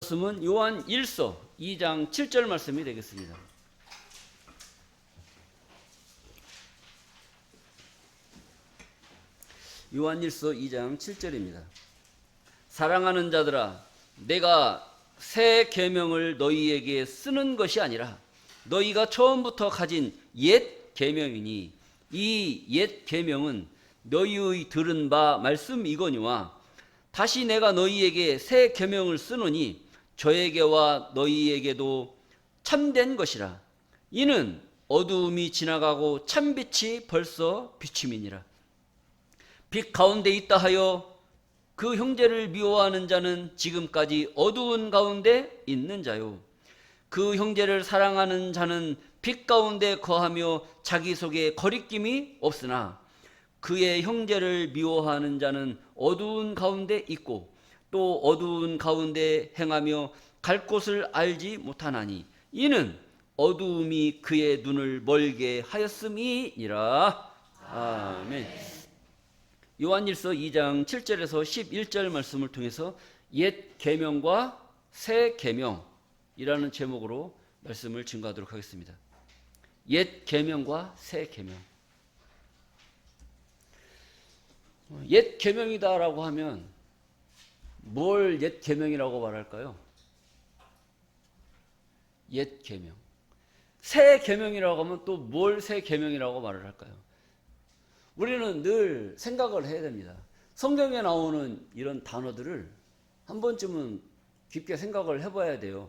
말씀은 요한 1서 2장 7절 말씀이 되겠습니다. 요한 1서 2장 7절입니다. 사랑하는 자들아, 내가 새 계명을 너희에게 쓰는 것이 아니라 너희가 처음부터 가진 옛 계명이니 이 옛 계명은 너희의 들은 바 말씀이거니와 다시 내가 너희에게 새 계명을 쓰노니 저에게와 너희에게도 참된 것이라. 이는 어두움이 지나가고 참빛이 벌써 비침이니라. 빛 가운데 있다 하여 그 형제를 미워하는 자는 지금까지 어두운 가운데 있는 자요. 그 형제를 사랑하는 자는 빛 가운데 거하며 자기 속에 거리낌이 없으나 그의 형제를 미워하는 자는 어두운 가운데 있고 또 어두운 가운데 행하며 갈 곳을 알지 못하나니 이는 어두움이 그의 눈을 멀게 하였음이니라. 아멘. 요한일서 2장 7절에서 11절 말씀을 통해서 옛 계명과 새 계명이라는 제목으로 말씀을 증거하도록 하겠습니다. 옛 계명과 새 계명. 옛 계명이다라고 하면 뭘 옛 계명이라고 말할까요? 옛 계명. 새 계명이라고 하면 또 뭘 새 계명이라고 말을 할까요? 우리는 늘 생각을 해야 됩니다. 성경에 나오는 이런 단어들을 한 번쯤은 깊게 생각을 해봐야 돼요.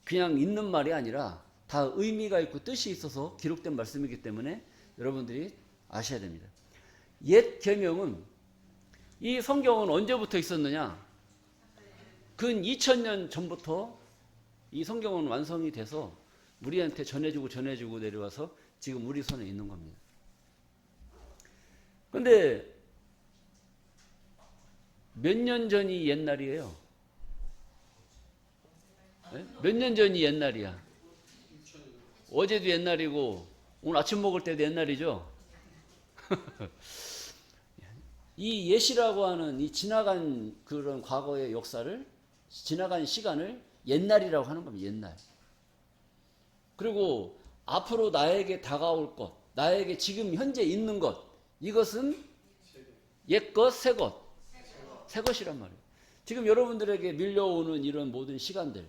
그냥 있는 말이 아니라 다 의미가 있고 뜻이 있어서 기록된 말씀이기 때문에 여러분들이 아셔야 됩니다. 옛 계명은, 이 성경은 언제부터 있었느냐? 근 2000년 전부터 이 성경은 완성이 돼서 우리한테 전해주고 내려와서 지금 우리 손에 있는 겁니다. 근데 몇 년 전이 옛날이에요? 네? 몇 년 전이 옛날이야? 어제도 옛날이고 오늘 아침 먹을 때도 옛날이죠? 이 옛이라고 하는 이 지나간 그런 과거의 역사를, 지나간 시간을 옛날이라고 하는 겁니다. 옛날. 그리고 앞으로 나에게 다가올 것, 나에게 지금 현재 있는 것, 이것은 옛것, 새것, 새것이란 말이에요. 지금 여러분들에게 밀려오는 이런 모든 시간들,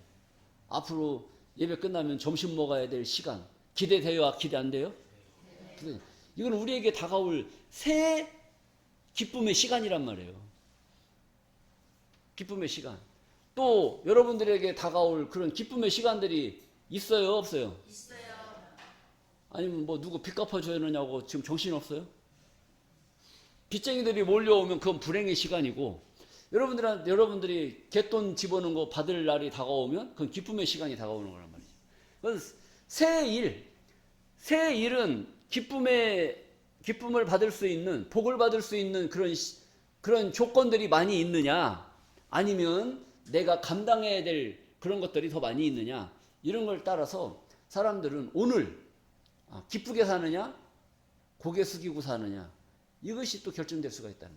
앞으로 예배 끝나면 점심 먹어야 될 시간, 기대돼요? 기대 안 돼요? 이건 우리에게 다가올 새 기쁨의 시간이란 말이에요. 기쁨의 시간. 또 여러분들에게 다가올 그런 기쁨의 시간들이 있어요? 없어요? 있어요. 아니면 뭐 누구 빚 갚아줘야 하느냐고 지금 정신 없어요? 빚쟁이들이 몰려오면 그건 불행의 시간이고, 여러분들이 갯돈 집어넣은 거 받을 날이 다가오면 그건 기쁨의 시간이 다가오는 거란 말이죠. 그건 새 일은 기쁨을 받을 수 있는, 복을 받을 수 있는 그런 조건들이 많이 있느냐, 아니면 내가 감당해야 될 그런 것들이 더 많이 있느냐, 이런 걸 따라서 사람들은 오늘 기쁘게 사느냐, 고개 숙이고 사느냐, 이것이 또 결정될 수가 있다는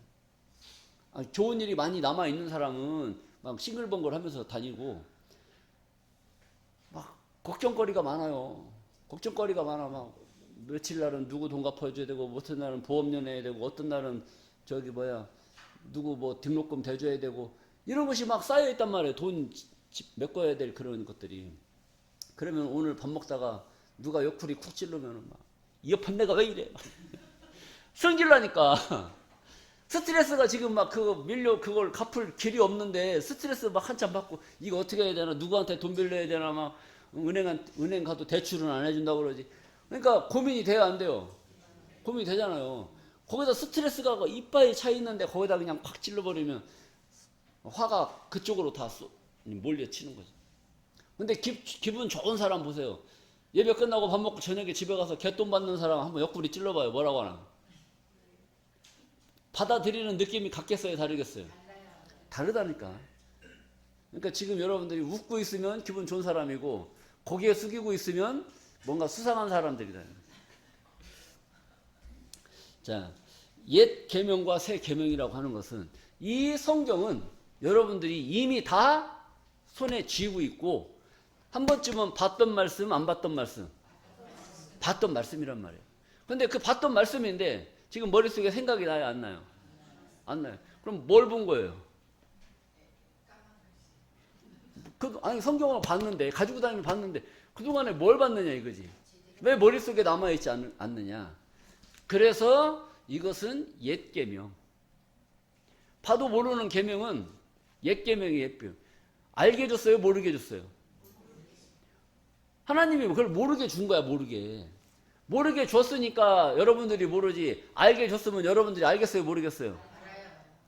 거예요. 좋은 일이 많이 남아있는 사람은 막 싱글벙글 하면서 다니고, 막 걱정거리가 많아요. 걱정거리가 많아. 막 며칠 날은 누구 돈 갚아줘야 되고, 어떤 날은 보험료 내야 되고, 어떤 날은 누구 뭐 등록금 대줘야 되고, 이런 것이 막 쌓여있단 말이에요. 돈 메꿔야 될 그런 것들이. 그러면 오늘 밥 먹다가 누가 옆구리 쿡 찔르면 막, 이 옆은 내가 왜 이래? 성질나니까. 스트레스가 지금 막 그걸 갚을 길이 없는데 스트레스 막 한참 받고, 이거 어떻게 해야 되나, 누구한테 돈 빌려야 되나, 막 은행 가도 대출은 안 해준다고 그러지. 그러니까 고민이 돼야 안 돼요? 고민이 되잖아요. 거기다 스트레스가 이빨이 차 있는데 거기다 그냥 팍 찔러버리면 화가 그쪽으로 다 몰려치는 거죠. 근데 기분 좋은 사람 보세요. 예배 끝나고 밥 먹고 저녁에 집에 가서 갯돈 받는 사람 한번 옆구리 찔러봐요. 뭐라고 하나? 받아들이는 느낌이 같겠어요? 다르겠어요? 다르다니까. 그러니까 지금 여러분들이 웃고 있으면 기분 좋은 사람이고, 고개 숙이고 있으면 뭔가 수상한 사람들이다. 자, 옛 계명과 새 계명이라고 하는 것은, 이 성경은 여러분들이 이미 다 손에 쥐고 있고 한 번쯤은 봤던 말씀 안 봤던 말씀 봤던 말씀이란 말이에요. 근데 그 봤던 말씀인데 지금 머릿속에 생각이 나요 안 나요? 안 나요. 그럼 뭘 본 거예요? 아니 성경을 봤는데 가지고 다니면 봤는데 그동안에 뭘 봤느냐 이거지. 왜 머릿속에 남아있지 않느냐. 그래서 이것은 옛 계명. 봐도 모르는 계명은 옛 계명이 옛 계명. 알게 줬어요 모르게 줬어요? 하나님이 그걸 모르게 준 거야. 모르게 줬으니까 여러분들이 모르지. 알게 줬으면 여러분들이 알겠어요 모르겠어요?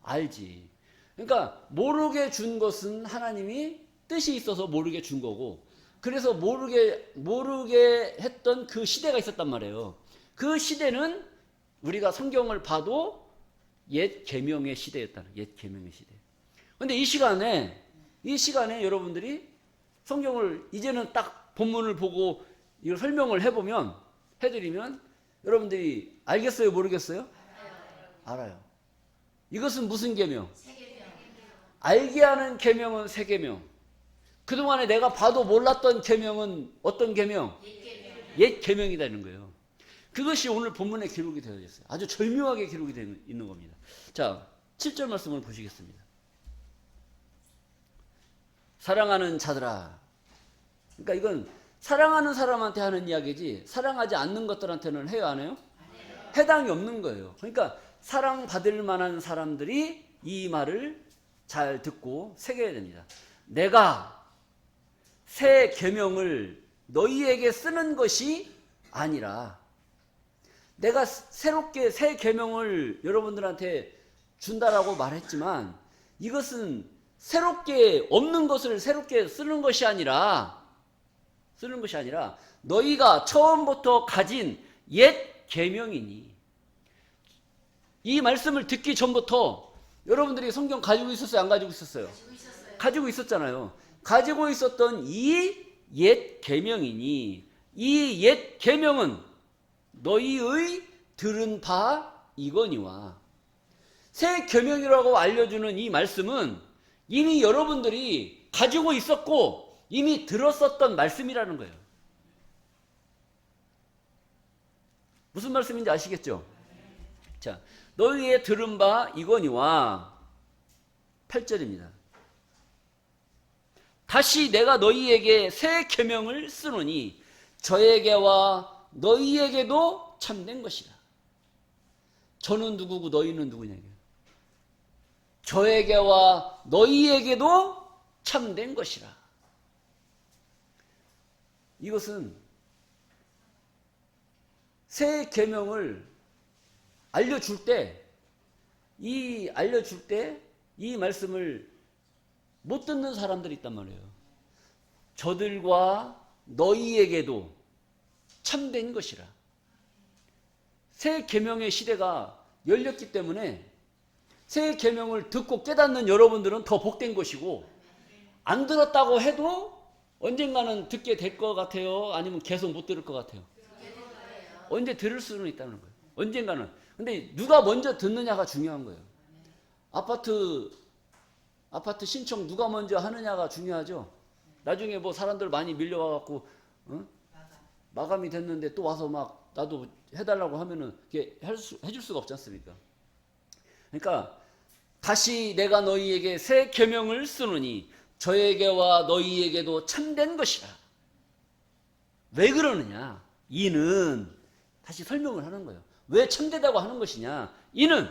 알지. 그러니까 모르게 준 것은 하나님이 뜻이 있어서 모르게 준 거고, 그래서 모르게 했던 그 시대가 있었단 말이에요. 그 시대는 우리가 성경을 봐도 옛 계명의 시대였다는, 옛 계명의 시대. 근데 이 시간에 여러분들이 성경을 이제는 딱 본문을 보고 이걸 설명을 해드리면 여러분들이 알겠어요 모르겠어요? 알아요. 이것은 무슨 계명? 알게 하는 계명은 새 계명. 그동안에 내가 봐도 몰랐던 계명은 어떤 계명? 옛 계명이라는 거예요. 그것이 오늘 본문에 기록이 되어 있어요. 아주 절묘하게 기록이 되어 있는 겁니다. 자, 7절 말씀을 보시겠습니다. 사랑하는 자들아. 그러니까 이건 사랑하는 사람한테 하는 이야기지 사랑하지 않는 것들한테는 해요 안 해요? 해당이 없는 거예요. 그러니까 사랑받을 만한 사람들이 이 말을 잘 듣고 새겨야 됩니다. 내가 새 계명을 너희에게 쓰는 것이 아니라, 내가 새롭게 새 계명을 여러분들한테 준다라고 말했지만 이것은 새롭게 없는 것을 새롭게 쓰는 것이 아니라 너희가 처음부터 가진 옛 계명이니. 이 말씀을 듣기 전부터 여러분들이 성경 가지고 있었어요 안 가지고 있었어요? 가지고 있었잖아요. 가지고 있었던 이 옛 계명이니, 이 옛 계명은 너희의 들은 바 이거니와. 새 계명이라고 알려주는 이 말씀은 이미 여러분들이 가지고 있었고 이미 들었었던 말씀이라는 거예요. 무슨 말씀인지 아시겠죠? 자, 너희의 들은 바 이거니와 8절입니다. 다시 내가 너희에게 새 계명을 쓰노니 저에게와 너희에게도 참된 것이라. 저는 누구고 너희는 누구냐. 저에게와 너희에게도 참된 것이라. 이것은 새 계명을 알려줄 때 이 말씀을 못 듣는 사람들이 있단 말이에요. 저들과 너희에게도 참된 것이라. 새 계명의 시대가 열렸기 때문에 새 계명을 듣고 깨닫는 여러분들은 더 복된 것이고, 안 들었다고 해도 언젠가는 듣게 될 것 같아요? 아니면 계속 못 들을 것 같아요? 언제 들을 수는 있다는 거예요. 언젠가는. 근데 누가 먼저 듣느냐가 중요한 거예요. 아파트 신청 누가 먼저 하느냐가 중요하죠. 나중에 뭐 사람들 많이 밀려와갖고 마감이 됐는데 또 와서 막 나도 해달라고 하면은 이게 해줄 수가 없지 않습니까? 그러니까 다시 내가 너희에게 새 계명을 쓰노니 저에게와 너희에게도 참된 것이라. 왜 그러느냐? 이는 다시 설명을 하는 거예요. 왜 참되다고 하는 것이냐? 이는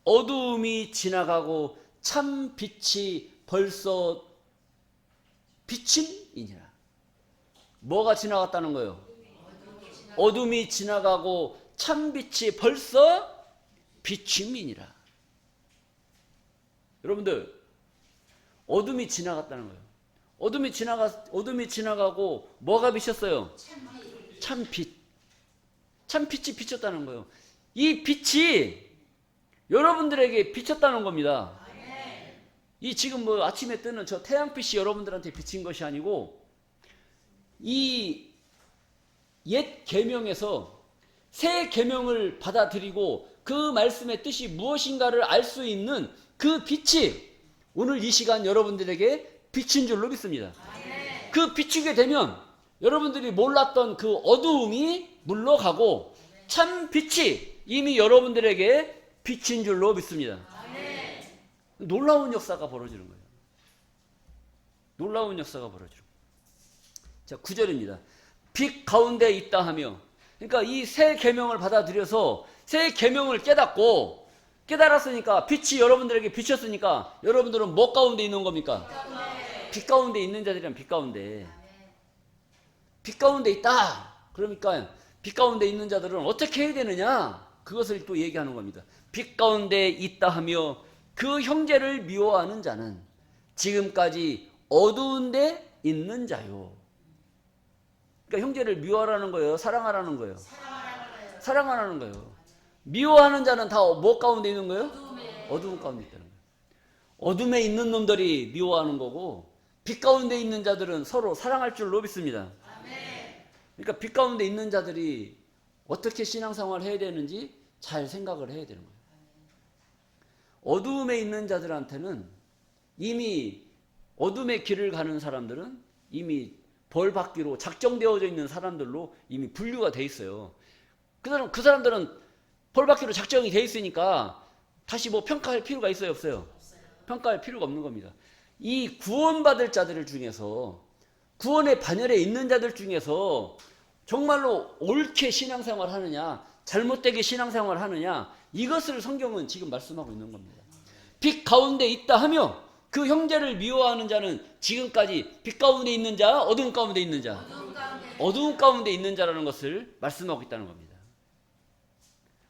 어두움이 지나가고 참 빛이 벌써 비침이니라. 뭐가 지나갔다는 거예요? 어둠이 지나가고 참 빛이 벌써 비침이니라. 여러분들, 어둠이 지나갔다는 거예요. 어둠이 지나가고 뭐가 비쳤어요? 참빛. 참빛이 비쳤다는 거예요. 이 빛이 여러분들에게 비쳤다는 겁니다. 이 지금 뭐 아침에 뜨는 저 태양빛이 여러분들한테 비친 것이 아니고, 이 옛 계명에서 새 계명을 받아들이고 그 말씀의 뜻이 무엇인가를 알 수 있는 그 빛이 오늘 이 시간 여러분들에게 빛인 줄로 믿습니다. 그 비추게 되면 여러분들이 몰랐던 그 어두움이 물러가고 참 빛이 이미 여러분들에게 빛인 줄로 믿습니다. 놀라운 역사가 벌어지는 거예요. 놀라운 역사가 벌어지는 거예요. 자, 9절입니다. 빛 가운데 있다 하며, 그러니까 이 새 계명을 받아들여서 새 계명을 깨닫고, 깨달았으니까 빛이 여러분들에게 비쳤으니까 여러분들은 뭐 가운데 있는 겁니까? 빛 가운데 있는 자들이란 빛 가운데. 빛 가운데 있다. 그러니까 빛 가운데 있는 자들은 어떻게 해야 되느냐? 그것을 또 얘기하는 겁니다. 빛 가운데 있다 하며 그 형제를 미워하는 자는 지금까지 어두운 데 있는 자요. 그러니까 형제를 미워하라는 거예요? 사랑하라는 거예요? 사랑하라는 거예요. 미워하는 자는 다 뭐 가운데 있는 거예요? 어두운 가운데 있다는 거예요. 어둠에 있는 놈들이 미워하는 거고 빛 가운데 있는 자들은 서로 사랑할 줄로 믿습니다. 그러니까 빛 가운데 있는 자들이 어떻게 신앙생활을 해야 되는지 잘 생각을 해야 되는 거예요. 어두움에 있는 자들한테는 이미 어둠의 길을 가는 사람들은 이미 벌 받기로 작정되어져 있는 사람들로 이미 분류가 돼 있어요. 그 사람들은 벌 받기로 작정이 돼 있으니까 다시 뭐 평가할 필요가 있어요, 없어요? 평가할 필요가 없는 겁니다. 이 구원받을 자들 중에서, 구원의 반열에 있는 자들 중에서 정말로 옳게 신앙생활 하느냐, 잘못되게 신앙생활 하느냐, 이것을 성경은 지금 말씀하고 있는 겁니다. 빛 가운데 있다 하며 그 형제를 미워하는 자는 지금까지 빛 가운데 있는 자, 어두운 가운데 있는 자, 어두운 가운데 있는 자라는 것을 말씀하고 있다는 겁니다.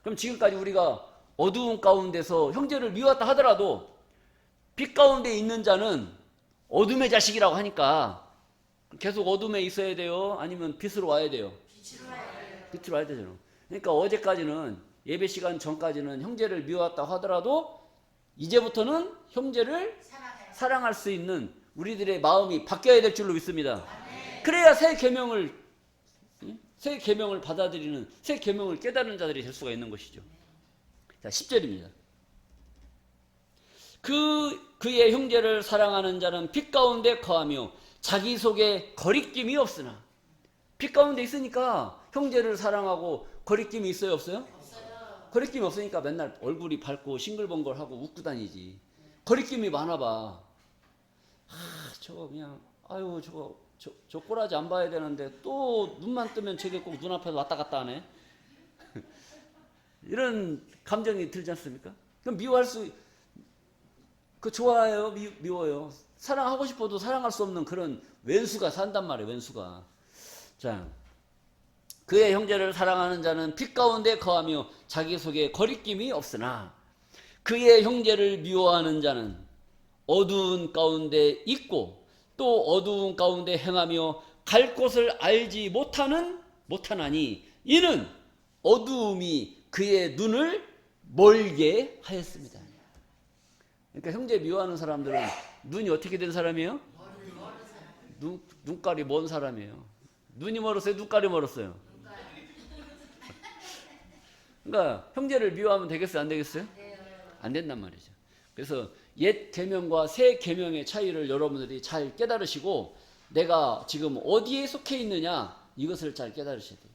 그럼 지금까지 우리가 어두운 가운데서 형제를 미워했다 하더라도 빛 가운데 있는 자는 어둠의 자식이라고 하니까 계속 어둠에 있어야 돼요? 아니면 빛으로 와야 돼요? 빛으로 와야 되잖아요. 그러니까 어제까지는, 예배 시간 전까지는 형제를 미워했다 하더라도 이제부터는 형제를 사랑할 수 있는 우리들의 마음이 바뀌어야 될 줄로 믿습니다. 그래야 새 계명을 받아들이는, 새 계명을 깨달은 자들이 될 수가 있는 것이죠. 자, 10절입니다. 그의 형제를 사랑하는 자는 빛 가운데 거하며 자기 속에 거리낌이 없으나. 빛 가운데 있으니까 형제를 사랑하고 거리낌이 있어요, 없어요? 거리낌이 없으니까 맨날 얼굴이 밝고 싱글벙글하고 웃고 다니지. 거리낌이 많아봐. 저거 그냥 저 꼬라지 안 봐야 되는데 또 눈만 뜨면 저게 꼭 눈앞에서 왔다 갔다 하네. 이런 감정이 들지 않습니까? 그럼 미워할 좋아해요? 미워요? 사랑하고 싶어도 사랑할 수 없는 그런 왼수가 산단 말이에요, 왼수가. 자, 그의 형제를 사랑하는 자는 빛 가운데 거하며 자기 속에 거리낌이 없으나 그의 형제를 미워하는 자는 어두운 가운데 있고 또 어두운 가운데 행하며 갈 곳을 알지 못하나니 이는 어두움이 그의 눈을 멀게 하였습니다. 그러니까 형제 미워하는 사람들은 눈이 어떻게 된 사람이에요? 눈깔이 먼 사람이에요. 눈이 멀었어요? 눈깔이 멀었어요? 그러니까 형제를 미워하면 되겠어요? 안 되겠어요? 안 된단 말이죠. 그래서 옛 계명과 새 계명의 차이를 여러분들이 잘 깨달으시고 내가 지금 어디에 속해 있느냐 이것을 잘 깨달으셔야 돼요.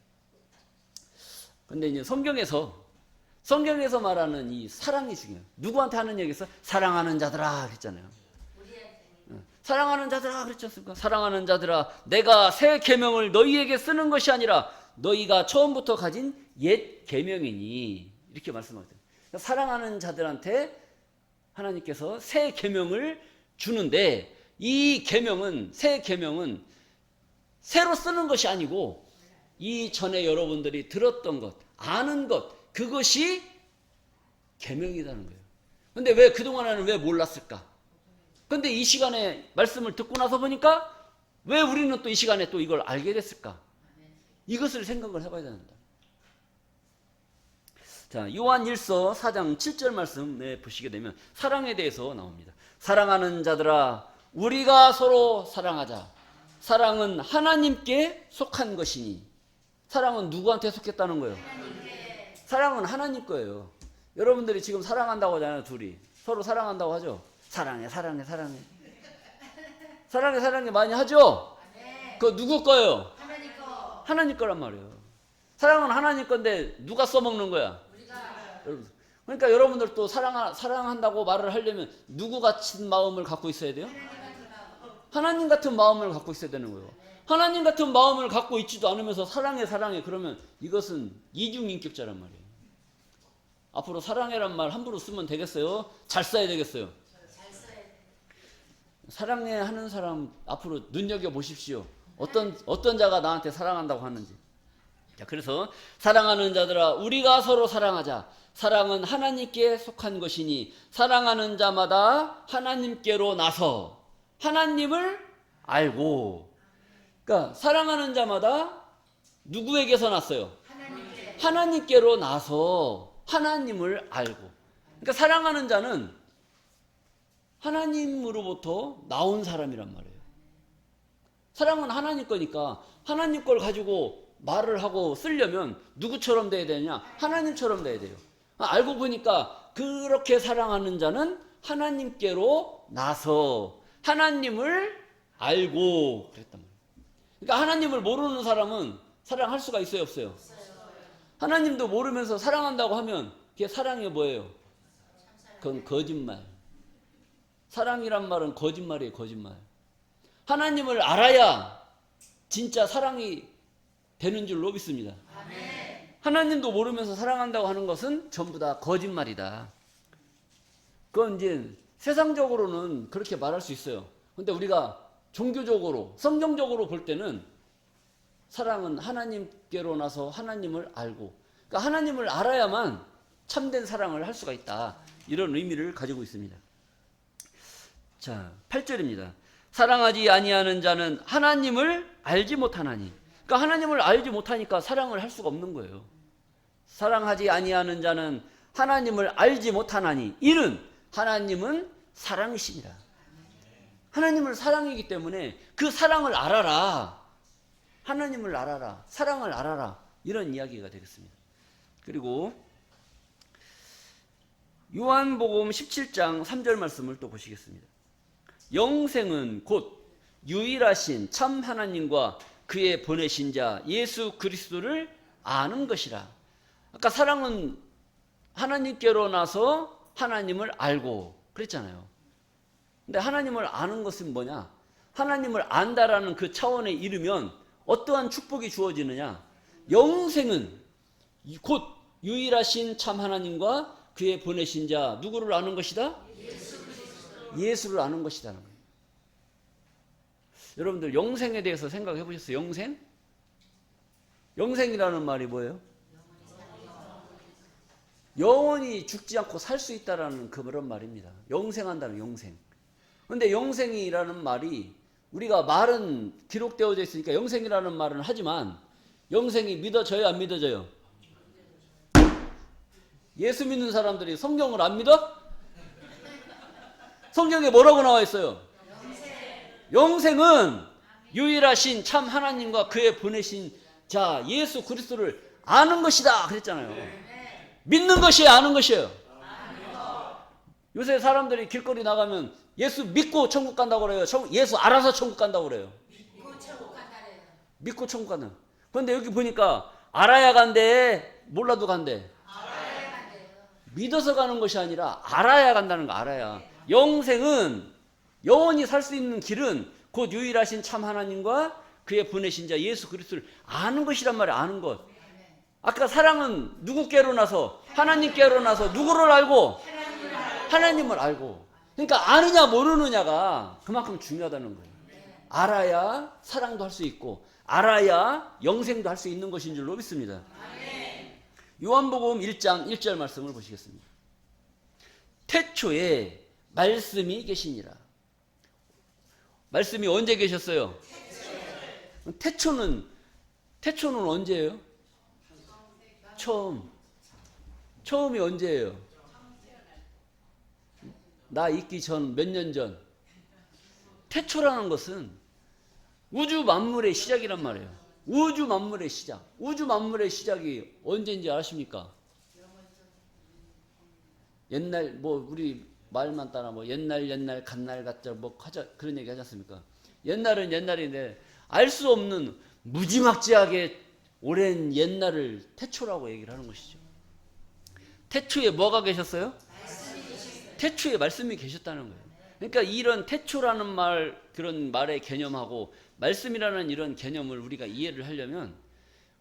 근데 이제 성경에서 말하는 이 사랑이 중요해요. 누구한테 하는 얘기에서 사랑하는 자들아 그랬잖아요. 사랑하는 자들아 그랬지 않습니까? 사랑하는 자들아 내가 새 계명을 너희에게 쓰는 것이 아니라 너희가 처음부터 가진 옛 계명이니 이렇게 말씀하셨어요. 사랑하는 자들한테 하나님께서 새 계명을 주는데 이 계명은 새 계명은 새로 쓰는 것이 아니고 이전에 여러분들이 들었던 것, 아는 것 그것이 계명이라는 거예요. 근데 왜 그동안에는 왜 몰랐을까? 근데 이 시간에 말씀을 듣고 나서 보니까 왜 우리는 또 이 시간에 또 이걸 알게 됐을까? 이것을 생각을 해봐야 된다. 자, 요한 1서 4장 7절 말씀 보시게 되면 사랑에 대해서 나옵니다. 사랑하는 자들아 우리가 서로 사랑하자. 사랑은 하나님께 속한 것이니. 사랑은 누구한테 속했다는 거예요? 사랑은 하나님 거예요. 여러분들이 지금 사랑한다고 하잖아요. 둘이 서로 사랑한다고 하죠. 사랑해. 사랑해 많이 하죠? 그거 누구 거예요? 하나님 거. 하나님 거란 말이에요. 사랑은 하나님 건데 누가 써먹는 거야? 여러분. 그러니까 여러분들도 사랑한다고 말을 하려면 누구 같은 마음을 갖고 있어야 돼요? 하나님 같은 마음을 갖고 있어야 되는 거예요. 하나님 같은 마음을 갖고 있지도 않으면서 사랑해 그러면 이것은 이중인격자란 말이에요. 앞으로 사랑해란 말 함부로 쓰면 되겠어요? 잘 써야 되겠어요? 사랑해 하는 사람 앞으로 눈여겨보십시오. 어떤 자가 나한테 사랑한다고 하는지. 자, 그래서 사랑하는 자들아 우리가 서로 사랑하자. 사랑은 하나님께 속한 것이니 사랑하는 자마다 하나님께로 나서 하나님을 알고. 그러니까 사랑하는 자마다 누구에게서 났어요? 하나님께로 나서 하나님을 알고. 그러니까 사랑하는 자는 하나님으로부터 나온 사람이란 말이에요. 사랑은 하나님 거니까 하나님 걸 가지고 말을 하고 쓰려면 누구처럼 돼야 되냐? 하나님처럼 돼야 돼요. 알고 보니까 그렇게 사랑하는 자는 하나님께로 나서 하나님을 알고 그랬단 말이에요. 그러니까 하나님을 모르는 사람은 사랑할 수가 있어요, 없어요? 하나님도 모르면서 사랑한다고 하면 그게 사랑이 뭐예요? 그건 거짓말. 사랑이란 말은 거짓말이에요, 거짓말. 하나님을 알아야 진짜 사랑이 되는 줄로 믿습니다. 하나님도 모르면서 사랑한다고 하는 것은 전부 다 거짓말이다. 그건 이제 세상적으로는 그렇게 말할 수 있어요. 근데 우리가 종교적으로, 성경적으로 볼 때는 사랑은 하나님께로 나서 하나님을 알고, 그러니까 하나님을 알아야만 참된 사랑을 할 수가 있다. 이런 의미를 가지고 있습니다. 자, 8절입니다. 사랑하지 아니하는 자는 하나님을 알지 못하나니. 그러니까 하나님을 알지 못하니까 사랑을 할 수가 없는 거예요. 사랑하지 아니하는 자는 하나님을 알지 못하나니 이는 하나님은 사랑이십니다. 하나님을 사랑이기 때문에 그 사랑을 알아라. 하나님을 알아라. 사랑을 알아라. 이런 이야기가 되겠습니다. 그리고 요한복음 17장 3절 말씀을 또 보시겠습니다. 영생은 곧 유일하신 참 하나님과 그의 보내신 자 예수 그리스도를 아는 것이라. 아까 사랑은 하나님께로 나서 하나님을 알고 그랬잖아요. 근데 하나님을 아는 것은 뭐냐? 하나님을 안다라는 그 차원에 이르면 어떠한 축복이 주어지느냐? 영생은 곧 유일하신 참 하나님과 그의 보내신 자 누구를 아는 것이다? 예수를 아는 것이다는 거예요. 여러분들 영생에 대해서 생각해 보셨어요? 영생? 영생이라는 말이 뭐예요? 영원히 죽지 않고 살 수 있다라는 그런 말입니다. 영생한다는 영생. 그런데 영생이라는 말이 우리가 말은 기록되어져 있으니까 영생이라는 말은 하지만 영생이 믿어져요, 안 믿어져요? 예수 믿는 사람들이 성경을 안 믿어? 성경에 뭐라고 나와 있어요? 영생은 유일하신 참 하나님과 그의 보내신 자 예수 그리스도를 아는 것이다 그랬잖아요. 믿는 것이에요, 아는 것이에요? 요새 사람들이 길거리 나가면 예수 믿고 천국 간다고 그래요. 예수 알아서 천국 간다고 그래요. 믿고 천국 간다. 그런데 여기 보니까 알아야 간대, 몰라도 간대. 믿어서 가는 것이 아니라 알아야 간다는 거. 알아야. 영생은 영원히 살 수 있는 길은 곧 유일하신 참 하나님과 그의 보내신 자 예수 그리스도를 아는 것이란 말이에요. 아는 것. 아까 사랑은 누구께로 나서? 하나님께로 나서 누구를 알고? 하나님을 알고. 그러니까 아느냐 모르느냐가 그만큼 중요하다는 거예요. 알아야 사랑도 할 수 있고 알아야 영생도 할 수 있는 것인 줄로 믿습니다. 요한복음 1장 1절 말씀을 보시겠습니다. 태초에 말씀이 계시니라. 말씀이 언제 계셨어요? 태초는 언제예요? 처음이 언제예요? 나 있기 전 몇 년 전. 태초라는 것은 우주 만물의 시작이란 말이에요. 우주 만물의 시작. 우주 만물의 시작이 언제인지 아십니까? 옛날 우리 말만 따라 옛날 갓날 같자 그런 얘기 하지 않습니까? 옛날은 옛날인데 알 수 없는 무지막지하게 오랜 옛날을 태초라고 얘기를 하는 것이죠. 태초에 뭐가 계셨어요? 태초에 말씀이 계셨다는 거예요. 그러니까 이런 태초라는 말, 그런 말의 개념하고 말씀이라는 이런 개념을 우리가 이해를 하려면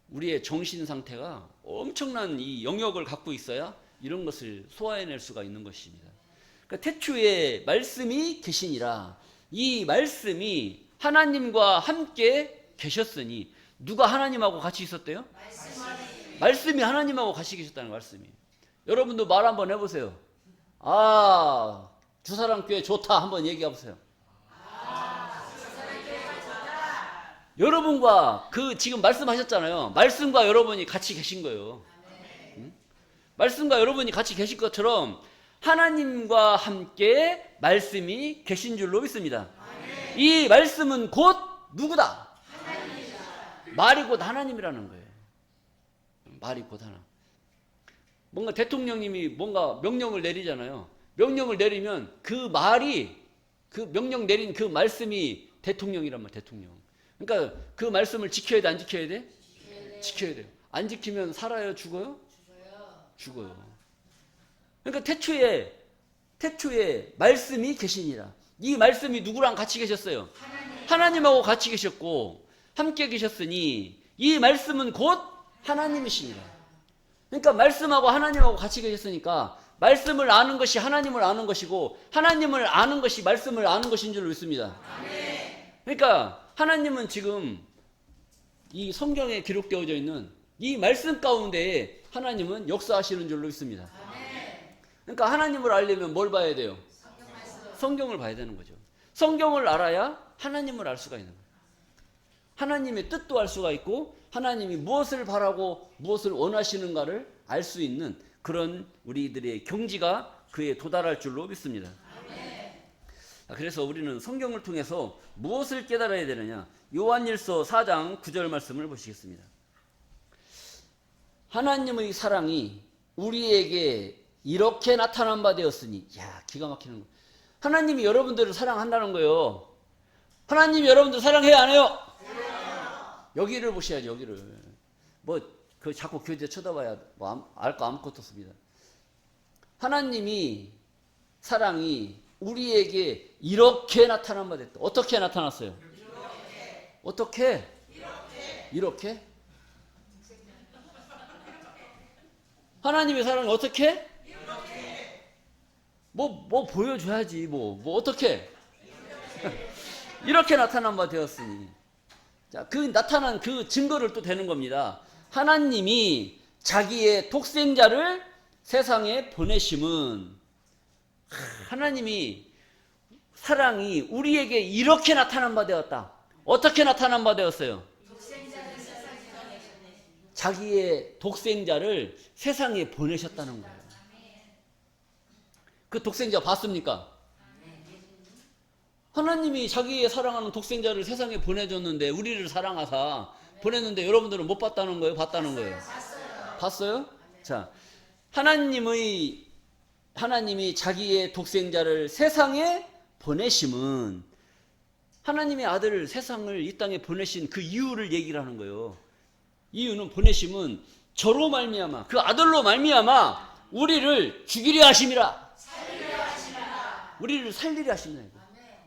우리의 정신 상태가 엄청난 이 영역을 갖고 있어야 이런 것을 소화해낼 수가 있는 것입니다. 그러니까 태초에 말씀이 계시니라. 이 말씀이 하나님과 함께 계셨으니, 누가 하나님하고 같이 있었대요? 말씀이 하나님하고 같이 계셨다는 말씀이. 여러분도 말 한번 해보세요. 아, 주사랑교회 좋다 한번 얘기해 보세요. 여러분과 그 지금 말씀하셨잖아요. 말씀과 여러분이 같이 계신 거예요. 응? 말씀과 여러분이 같이 계실 것처럼 하나님과 함께 말씀이 계신 줄로 믿습니다. 이 말씀은 곧 누구다? 말이 곧 하나님이라는 거예요. 말이 곧 하나. 뭔가 대통령님이 뭔가 명령을 내리잖아요. 명령을 내리면 그 말이, 그 명령 내린 그 말씀이 대통령이란 말이에요. 대통령. 그러니까 그 말씀을 지켜야 돼, 안 지켜야 돼? 지켜야 돼요. 안 지키면 살아요, 죽어요? 죽어요. 그러니까 태초에 말씀이 계시니라. 이 말씀이 누구랑 같이 계셨어요? 하나님하고 같이 계셨고 함께 계셨으니 이 말씀은 곧 하나님이시니라. 그러니까 말씀하고 하나님하고 같이 계셨으니까 말씀을 아는 것이 하나님을 아는 것이고 하나님을 아는 것이 말씀을 아는 것인 줄 믿습니다. 그러니까 하나님은 지금 이 성경에 기록되어져 있는 이 말씀 가운데에 하나님은 역사하시는 줄로 믿습니다. 그러니까 하나님을 알려면 뭘 봐야 돼요? 성경을 봐야 되는 거죠. 성경을 알아야 하나님을 알 수가 있는 거예요. 하나님의 뜻도 알 수가 있고 하나님이 무엇을 바라고 무엇을 원하시는가를 알 수 있는 그런 우리들의 경지가 그에 도달할 줄로 믿습니다. 그래서 우리는 성경을 통해서 무엇을 깨달아야 되느냐? 요한일서 4장 9절 말씀을 보시겠습니다. 하나님의 사랑이 우리에게 이렇게 나타난 바 되었으니, 야, 기가 막히는 거. 하나님이 여러분들을 사랑한다는 거예요. 하나님이 여러분들 사랑해요, 안 해요? 여기를 보셔야죠, 여기를. 그 자꾸 교재 쳐다봐야 알 거 아무것도 없습니다. 하나님이 사랑이 우리에게 이렇게 나타난 바 됐다. 어떻게 나타났어요? 어떻게? 이렇게? 하나님의 사랑이 어떻게? 뭐 보여줘야지. 어떻게? 이렇게 나타난 바 되었으니. 자, 그 나타난 그 증거를 또 되는 겁니다. 하나님이 자기의 독생자를 세상에 보내심은, 하나님이 사랑이 우리에게 이렇게 나타난 바 되었다. 어떻게 나타난 바 되었어요? 자기의 독생자를 세상에 보내셨다는 거예요. 그 독생자 봤습니까? 하나님이 자기의 사랑하는 독생자를 세상에 보내줬는데, 우리를 사랑하사 보냈는데 여러분들은 못 봤다는 거예요? 봤다는 거예요? 봤어요? 자, 하나님이 자기의 독생자를 세상에 보내심은, 하나님의 아들을 세상을 이 땅에 보내신 그 이유를 얘기를 하는 거예요. 이유는, 보내심은 저로 말미암아, 그 아들로 말미암아 우리를 죽이려 하심이라. 우리를 살리려 하심이라.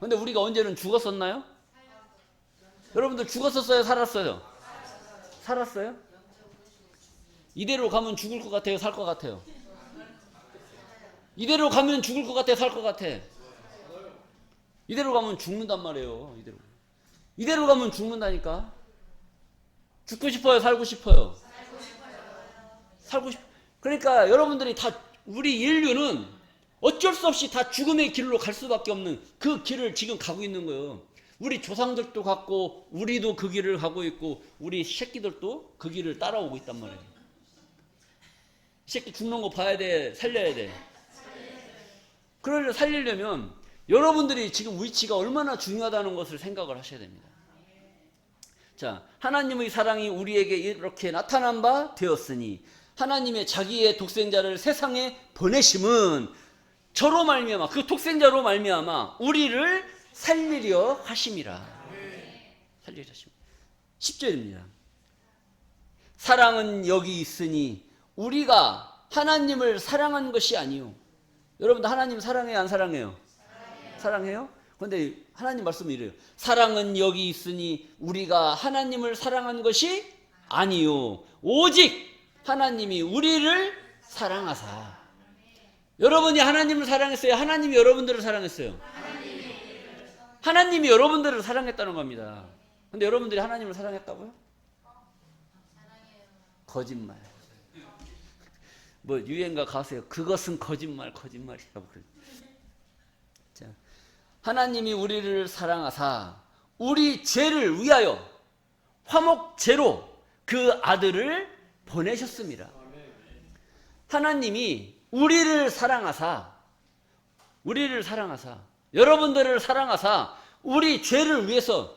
근데 우리가 언제는 죽었었나요? 여러분들 죽었었어요? 살았어요? 살았어요? 이대로 가면 죽을 것 같아요? 살 것 같아요? 이대로 가면 죽을 것 같아요? 살 것 같아? 이대로 가면 죽는단 말이에요. 이대로 가면 죽는다니까. 죽고 싶어요? 살고 싶어요? 살고 싶. 그러니까 여러분들이 다, 우리 인류는 어쩔 수 없이 다 죽음의 길로 갈 수밖에 없는 그 길을 지금 가고 있는 거예요. 우리 조상들도 갔고 우리도 그 길을 가고 있고 우리 새끼들도 그 길을 따라오고 있단 말이에요. 새끼 죽는 거 봐야 돼? 살려야 돼? 그걸 살리려면 여러분들이 지금 위치가 얼마나 중요하다는 것을 생각을 하셔야 됩니다. 자, 하나님의 사랑이 우리에게 이렇게 나타난 바 되었으니, 하나님의 자기의 독생자를 세상에 보내심은 저로 말미암아, 그 독생자로 말미암아 우리를 살리려 하심이라. 살리셨습니다. 10절입니다. 사랑은 여기 있으니 우리가 하나님을 사랑한 것이 아니요. 여러분들 하나님 사랑해요, 안 사랑해요? 사랑해요? 그런데 하나님 말씀은 이래요. 사랑은 여기 있으니 우리가 하나님을 사랑한 것이 아니요. 오직 하나님이 우리를 사랑하사. 여러분이 하나님을 사랑했어요? 하나님이 여러분들을 사랑했어요? 하나님이 여러분들을 사랑했다는 겁니다. 근데 여러분들이 하나님을 사랑했다고요? 거짓말. 뭐 유행가 가수예요. 그것은 거짓말이라고 그래요. 자, 하나님이 우리를 사랑하사 우리 죄를 위하여 화목제로 그 아들을 보내셨습니다. 하나님이 우리를 사랑하사 여러분들을 사랑하사 우리 죄를 위해서,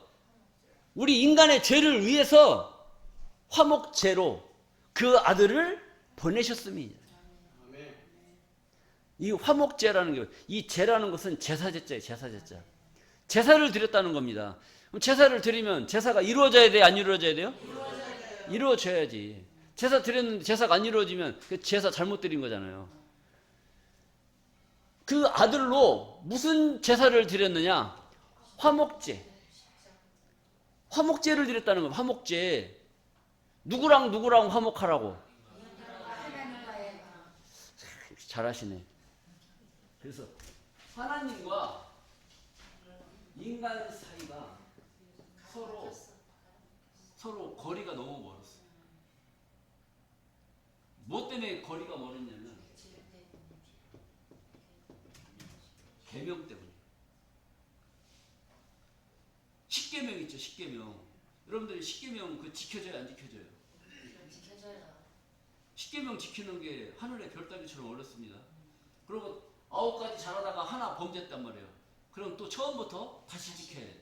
우리 인간의 죄를 위해서 화목제로 그 아들을 보내셨습니다. 이 화목제라는 게, 이 제라는 것은 제사제자예요. 제사제자. 제사를 드렸다는 겁니다. 그럼 제사를 드리면 제사가 이루어져야 돼요? 안 이루어져야 돼요? 이루어져야지. 제사 드렸는데 제사가 안 이루어지면 그 제사 잘못 드린 거잖아요. 그 아들로 무슨 제사를 드렸느냐? 화목제. 화목제를 드렸다는 거예요. 화목제. 누구랑 화목하라고? 잘하시네. 그래서 하나님과 인간 사이가 서로 거리가 너무 멀었어요. 뭐 때문에 거리가 멀었냐면 계명 때문에. 십계명 있죠, 십계명. 여러분들이 십계명 그 지켜져요, 안 지켜져요? 십계명 지키는 게 하늘의 별 따기처럼 어렵습니다. 그리고 9가지 잘하다가 하나 범죄했단 말이에요. 그럼 또 처음부터 다시 지켜야 돼.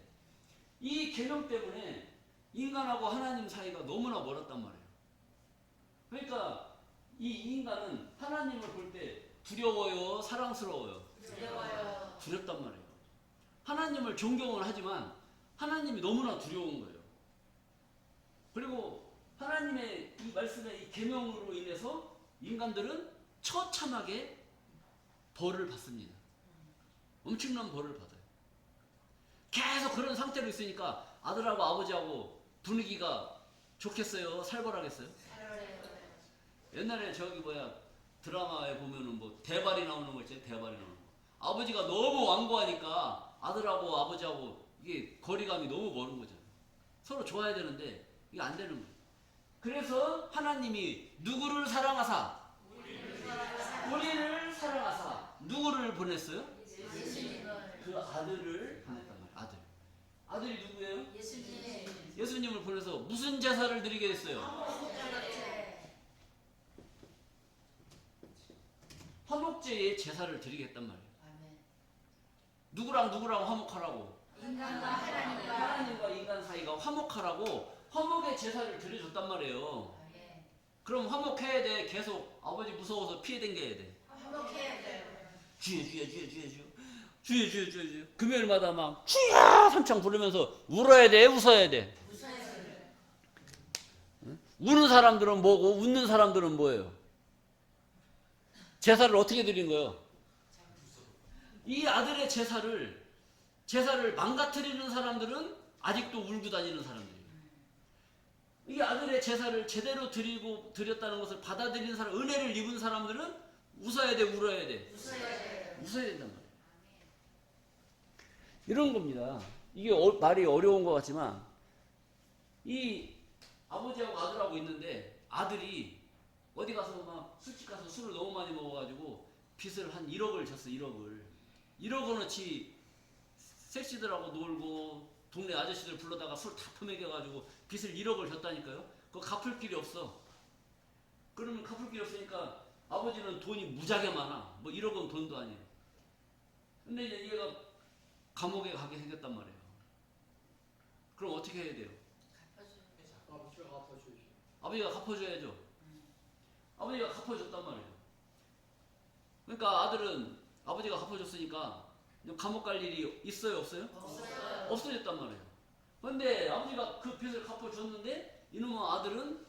이 계명 때문에 인간하고 하나님 사이가 너무나 멀었단 말이에요. 그러니까 이 인간은 하나님을 볼 때 두려워요, 사랑스러워요? 두렵단 말이에요. 하나님을 존경을 하지만 하나님이 너무나 두려운 거예요. 그리고 하나님의 이 말씀의 이 계명으로 인해서 인간들은 처참하게 벌을 받습니다. 엄청난 벌을 받아요. 계속 그런 상태로 있으니까 아들하고 아버지하고 분위기가 좋겠어요? 살벌하겠어요? 옛날에 드라마에 보면은 뭐 대발이 나오는 거 있잖아요. 대발이 나오는 거. 아버지가 너무 완고하니까 아들하고 아버지하고 이게 거리감이 너무 멀은 거잖아요. 서로 좋아야 되는데 이게 안 되는 거예요. 그래서 하나님이 누구를 사랑하사? 우리를 사랑하사. 누구를 보냈어요? 그 아들을 보냈단 말이에요. 아들이 누구예요? 예수님을 보내서 무슨 제사를 드리게 했어요? 화목제의 제사를 드리게 했단 말이에요. 누구랑 화목하라고? 하나님과 인간 사이가 화목하라고 화목의 제사를 드려줬단 말이에요. 그럼 화목해야 돼? 계속 아버지 무서워서 피해 댕겨야 돼? 화목해야 돼. 주여. 금요일마다 막 주여 삼창 부르면서 울어야 돼? 웃어야 돼? 응? 우는 사람들은 뭐고 웃는 사람들은 뭐예요? 제사를 어떻게 드린 거예요? 이 아들의 제사를 망가뜨리는 사람들은 아직도 울고 다니는 사람들이에요. 이 아들의 제사를 제대로 드렸다는 것을 받아들이는 사람, 은혜를 입은 사람들은 웃어야 돼, 울어야 돼? 웃어야 된단 말이에요. 이런 겁니다. 이게 말이 어려운 것 같지만 이 아버지하고 아들하고 있는데 아들이 어디 가서 막 술집 가서 술을 너무 많이 먹어가지고 빚을 한 1억을 졌어. 1억 원어치 섹시들하고 놀고 동네 아저씨들 불러다가 술 다 퍼먹여가지고 빚을 1억을 졌다니까요. 그거 갚을 길이 없어. 그러면 갚을 길이 없으니까 아버지는 돈이 무지하게 많아. 뭐 1억은 돈도 아니에요. 근데 이제 얘가 감옥에 가게 생겼단 말이에요. 그럼 어떻게 해야 돼요? 아버지가 갚아줘야죠. 아버지가 갚아줬단 말이에요. 그러니까 아들은 아버지가 갚아줬으니까 감옥 갈 일이 있어요? 없어요? 없어졌단 말이에요. 근데 아버지가 그 빚을 갚아줬는데 이놈의 아들은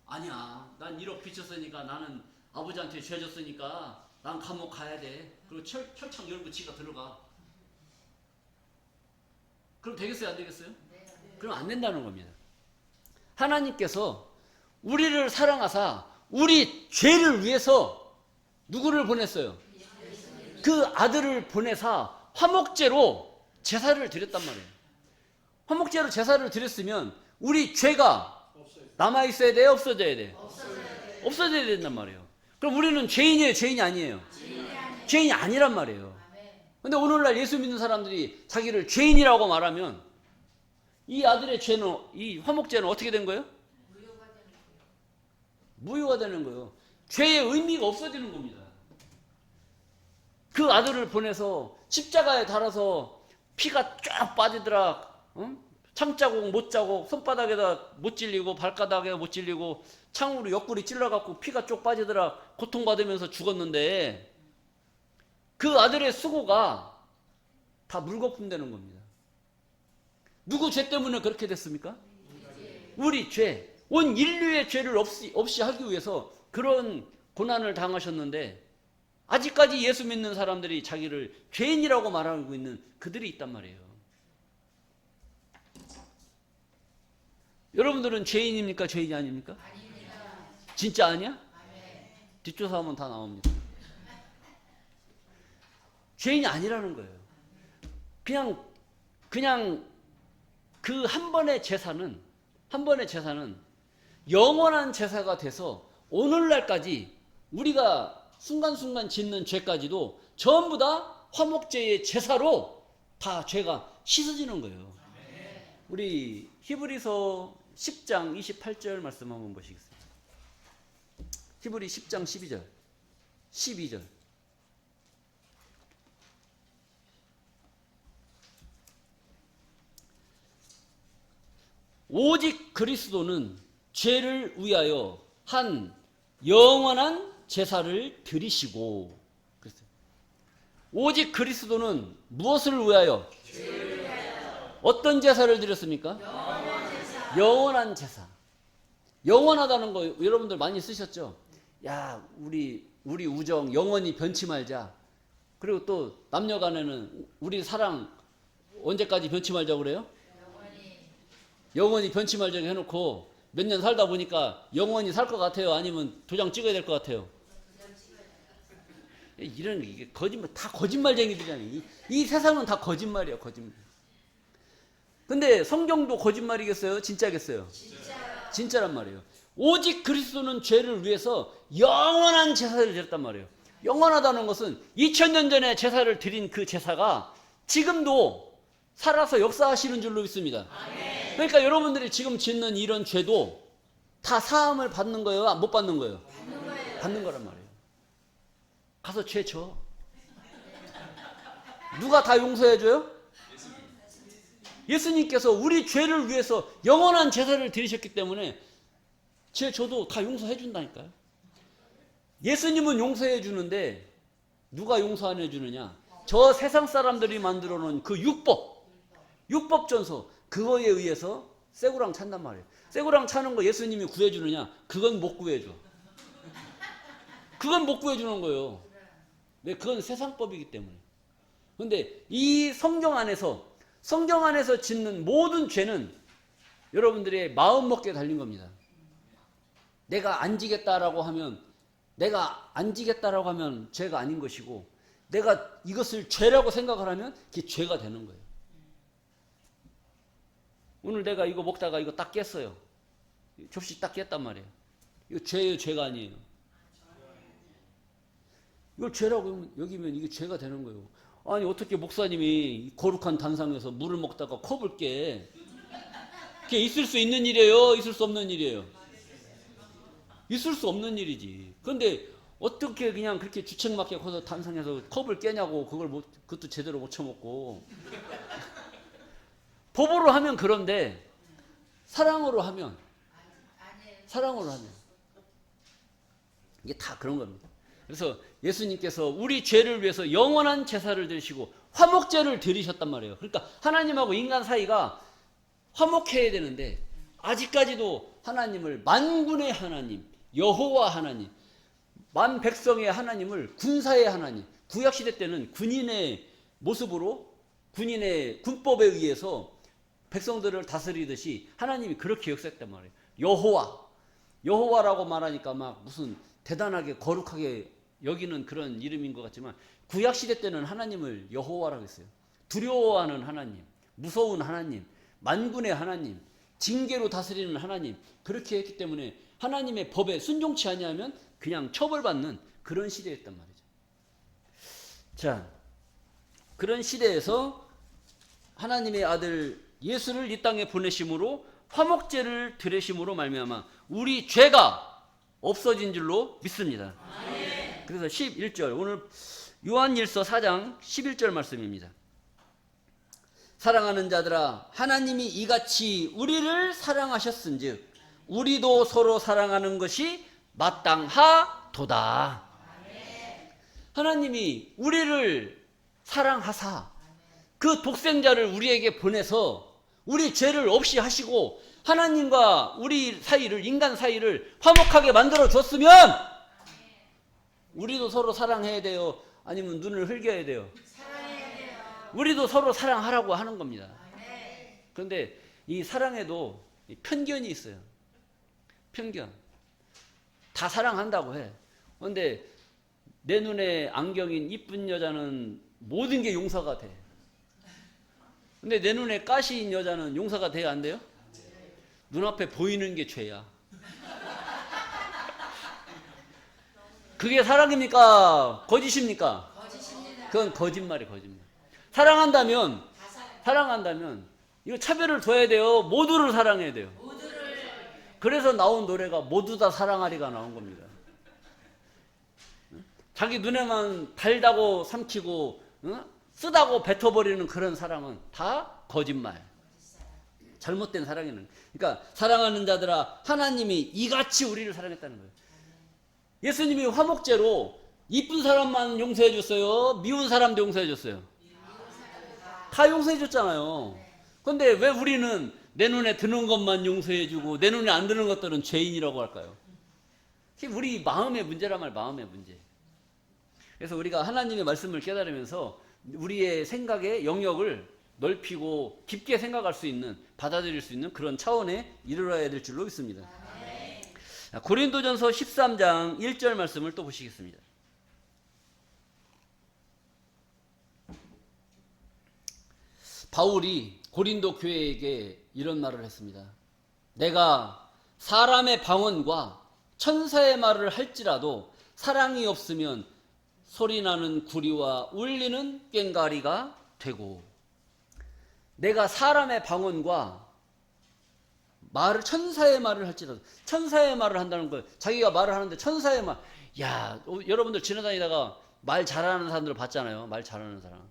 아니야. 난 1억 빚졌으니까 나는 아버지한테 죄 졌으니까 난 감옥 가야 돼. 그리고 철창 열고 지가 들어가. 그럼 되겠어요? 안 되겠어요? 그럼 안 된다는 겁니다. 하나님께서 우리를 사랑하사 우리 죄를 위해서 누구를 보냈어요? 그 아들을 보내사 화목제로 제사를 드렸단 말이에요. 화목제로 제사를 드렸으면 우리 죄가 남아있어야 돼요? 없어져야 돼요? 없어져야 된단 말이에요. 그럼 우리는 죄인이에요? 죄인이 아니에요? 죄인이 아니란 말이에요. 근데 오늘날 예수 믿는 사람들이 자기를 죄인이라고 말하면 이 아들의 죄는, 이 화목제는 어떻게 된 거예요? 무효가 되는 거예요. 죄의 의미가 없어지는 겁니다. 그 아들을 보내서 십자가에 달아서 피가 쫙 빠지더라. 창자국, 못자국, 손바닥에다 못 찔리고 발가락에 못 찔리고 창으로 옆구리 찔러갖고 피가 쭉 빠지더라. 고통받으면서 죽었는데 그 아들의 수고가 다 물거품 되는 겁니다. 누구 죄 때문에 그렇게 됐습니까? 우리 죄, 온 인류의 죄를 없이 하기 위해서 그런 고난을 당하셨는데 아직까지 예수 믿는 사람들이 자기를 죄인이라고 말하고 있는 그들이 있단 말이에요. 여러분들은 죄인입니까? 죄인이 아닙니까? 아닙니다. 진짜 아니야? 뒷조사하면 다 나옵니다. 죄인이 아니라는 거예요. 그냥 그 한 번의 제사는 영원한 제사가 돼서 오늘날까지 우리가 순간순간 짓는 죄까지도 전부 다 화목제의 제사로 다 죄가 씻어지는 거예요. 우리 히브리서 10장 28절 말씀 한번 보시겠습니다. 히브리 10장 12절. 오직 그리스도는 죄를 위하여 한 영원한 제사를 드리시고, 오직 그리스도는 무엇을 위하여? 죄를 위하여. 어떤 제사를 드렸습니까? 영원한 제사. 영원하다는 거 여러분들 많이 쓰셨죠? 야, 우리 우정 영원히 변치 말자. 그리고 또 남녀 간에는 우리 사랑 언제까지 변치 말자고 그래요? 영원히 변치 말자고 해놓고 몇 년 살다 보니까 영원히 살 것 같아요? 아니면 도장 찍어야 될 것 같아요? 이런 이게 거짓말, 다 거짓말쟁이들이잖아요. 이 세상은 다 거짓말이에요, 거짓말. 근데 성경도 거짓말이겠어요? 진짜겠어요? 진짜란 말이에요. 오직 그리스도는 죄를 위해서 영원한 제사를 드렸단 말이에요. 영원하다는 것은 2000년 전에 제사를 드린 그 제사가 지금도 살아서 역사하시는 줄로 믿습니다. 그러니까 여러분들이 지금 짓는 이런 죄도 다 사함을 받는 거예요? 못 받는 거예요? 받는 거란 말이에요. 가서 죄 져. 누가 다 용서해줘요? 예수님께서 우리 죄를 위해서 영원한 제사를 드리셨기 때문에 죄 져도 다 용서해 준다니까요. 예수님은 용서해 주는데 누가 용서 안 해주느냐? 저 세상 사람들이 만들어 놓은 그 율법전서, 그거에 의해서 쇠고랑 찬단 말이에요. 쇠고랑 차는 거 예수님이 구해주느냐? 그건 못 구해줘. 그건 못 구해주는 거예요. 왜? 그건 세상법이기 때문에. 그런데 이 성경 안에서 짓는 모든 죄는 여러분들의 마음먹기에 달린 겁니다. 내가 안 지겠다라고 하면 죄가 아닌 것이고, 내가 이것을 죄라고 생각을 하면 그게 죄가 되는 거예요. 오늘 내가 이거 먹다가 이거 딱 깼어요. 접시 딱 깼단 말이에요. 이거 죄예요, 죄가 아니에요? 이걸 죄라고 여기면 이게 죄가 되는 거예요. 아니 어떻게 목사님이 거룩한 단상에서 물을 먹다가 컵을 깨? 그게 있을 수 있는 일이에요? 있을 수 없는 일이에요? 있을 수 없는 일이지. 그런데 어떻게 그냥 그렇게 주책맞게 커서 단상에서 컵을 깨냐고. 그것도 제대로 못 쳐먹고. 법으로 하면 그런데 사랑으로 하면 이게 다 그런 겁니다. 그래서 예수님께서 우리 죄를 위해서 영원한 제사를 드리시고 화목제를 드리셨단 말이에요. 그러니까 하나님하고 인간 사이가 화목해야 되는데 아직까지도 하나님을 만군의 하나님, 여호와 하나님, 만 백성의 하나님을 군사의 하나님, 구약시대 때는 군인의 모습으로 군인의 군법에 의해서 백성들을 다스리듯이 하나님이 그렇게 역사했단 말이에요. 여호와라고 말하니까 막 무슨 대단하게 거룩하게 여기는 그런 이름인 것 같지만 구약시대 때는 하나님을 여호와라고 했어요. 두려워하는 하나님, 무서운 하나님, 만군의 하나님, 징계로 다스리는 하나님, 그렇게 했기 때문에 하나님의 법에 순종치 아니하면 그냥 처벌받는 그런 시대였단 말이죠. 자, 그런 시대에서 하나님의 아들 예수를 이 땅에 보내심으로 화목제를 드리심으로 말미암아 우리 죄가 없어진 줄로 믿습니다. 그래서 11절, 오늘 요한일서 4장 11절 말씀입니다. 사랑하는 자들아, 하나님이 이같이 우리를 사랑하셨은즉 우리도 서로 사랑하는 것이 마땅하도다. 하나님이 우리를 사랑하사 그 독생자를 우리에게 보내서 우리 죄를 없이 하시고 하나님과 우리 사이를, 인간 사이를 화목하게 만들어 줬으면 우리도 서로 사랑해야 돼요? 아니면 눈을 흘겨야 돼요? 사랑해야 돼요. 우리도 서로 사랑하라고 하는 겁니다. 그런데 이 사랑에도 편견이 있어요. 편견. 다 사랑한다고 해. 그런데 내 눈에 안경인 이쁜 여자는 모든 게 용서가 돼. 근데 내 눈에 가시인 여자는 용서가 돼야 안 돼요? 눈앞에 보이는 게 죄야. 그게 사랑입니까? 거짓입니까? 거짓입니다. 그건 거짓말이 거짓말. 사랑한다면 이거 차별을 둬야 돼요? 모두를 사랑해야 돼요? 그래서 나온 노래가 모두 다 사랑하리가 나온 겁니다. 자기 눈에만 달다고 삼키고 쓰다고 뱉어버리는 그런 사랑은 다 거짓말. 잘못된 사랑이는. 그러니까 사랑하는 자들아, 하나님이 이같이 우리를 사랑했다는 거예요. 예수님이 화목제로 이쁜 사람만 용서해 줬어요? 미운 사람도 용서해 줬어요? 다 용서해 줬잖아요. 그런데 왜 우리는 내 눈에 드는 것만 용서해 주고 내 눈에 안 드는 것들은 죄인이라고 할까요? 우리 마음의 문제란 말, 마음의 문제. 그래서 우리가 하나님의 말씀을 깨달으면서 우리의 생각의 영역을 넓히고 깊게 생각할 수 있는, 받아들일 수 있는 그런 차원에 이르러야 될 줄로 믿습니다. 고린도전서 13장 1절 말씀을 또 보시겠습니다. 바울이 고린도 교회에게 이런 말을 했습니다. 내가 사람의 방언과 천사의 말을 할지라도 사랑이 없으면 소리나는 구리와 울리는 꽹과리가 되고, 내가 사람의 방언과 말을, 천사의 말을 할지라도, 천사의 말을 한다는 거예요. 자기가 말을 하는데 천사의 말. 야, 여러분들 지나다니다가 말 잘하는 사람들 봤잖아요. 말 잘하는 사람.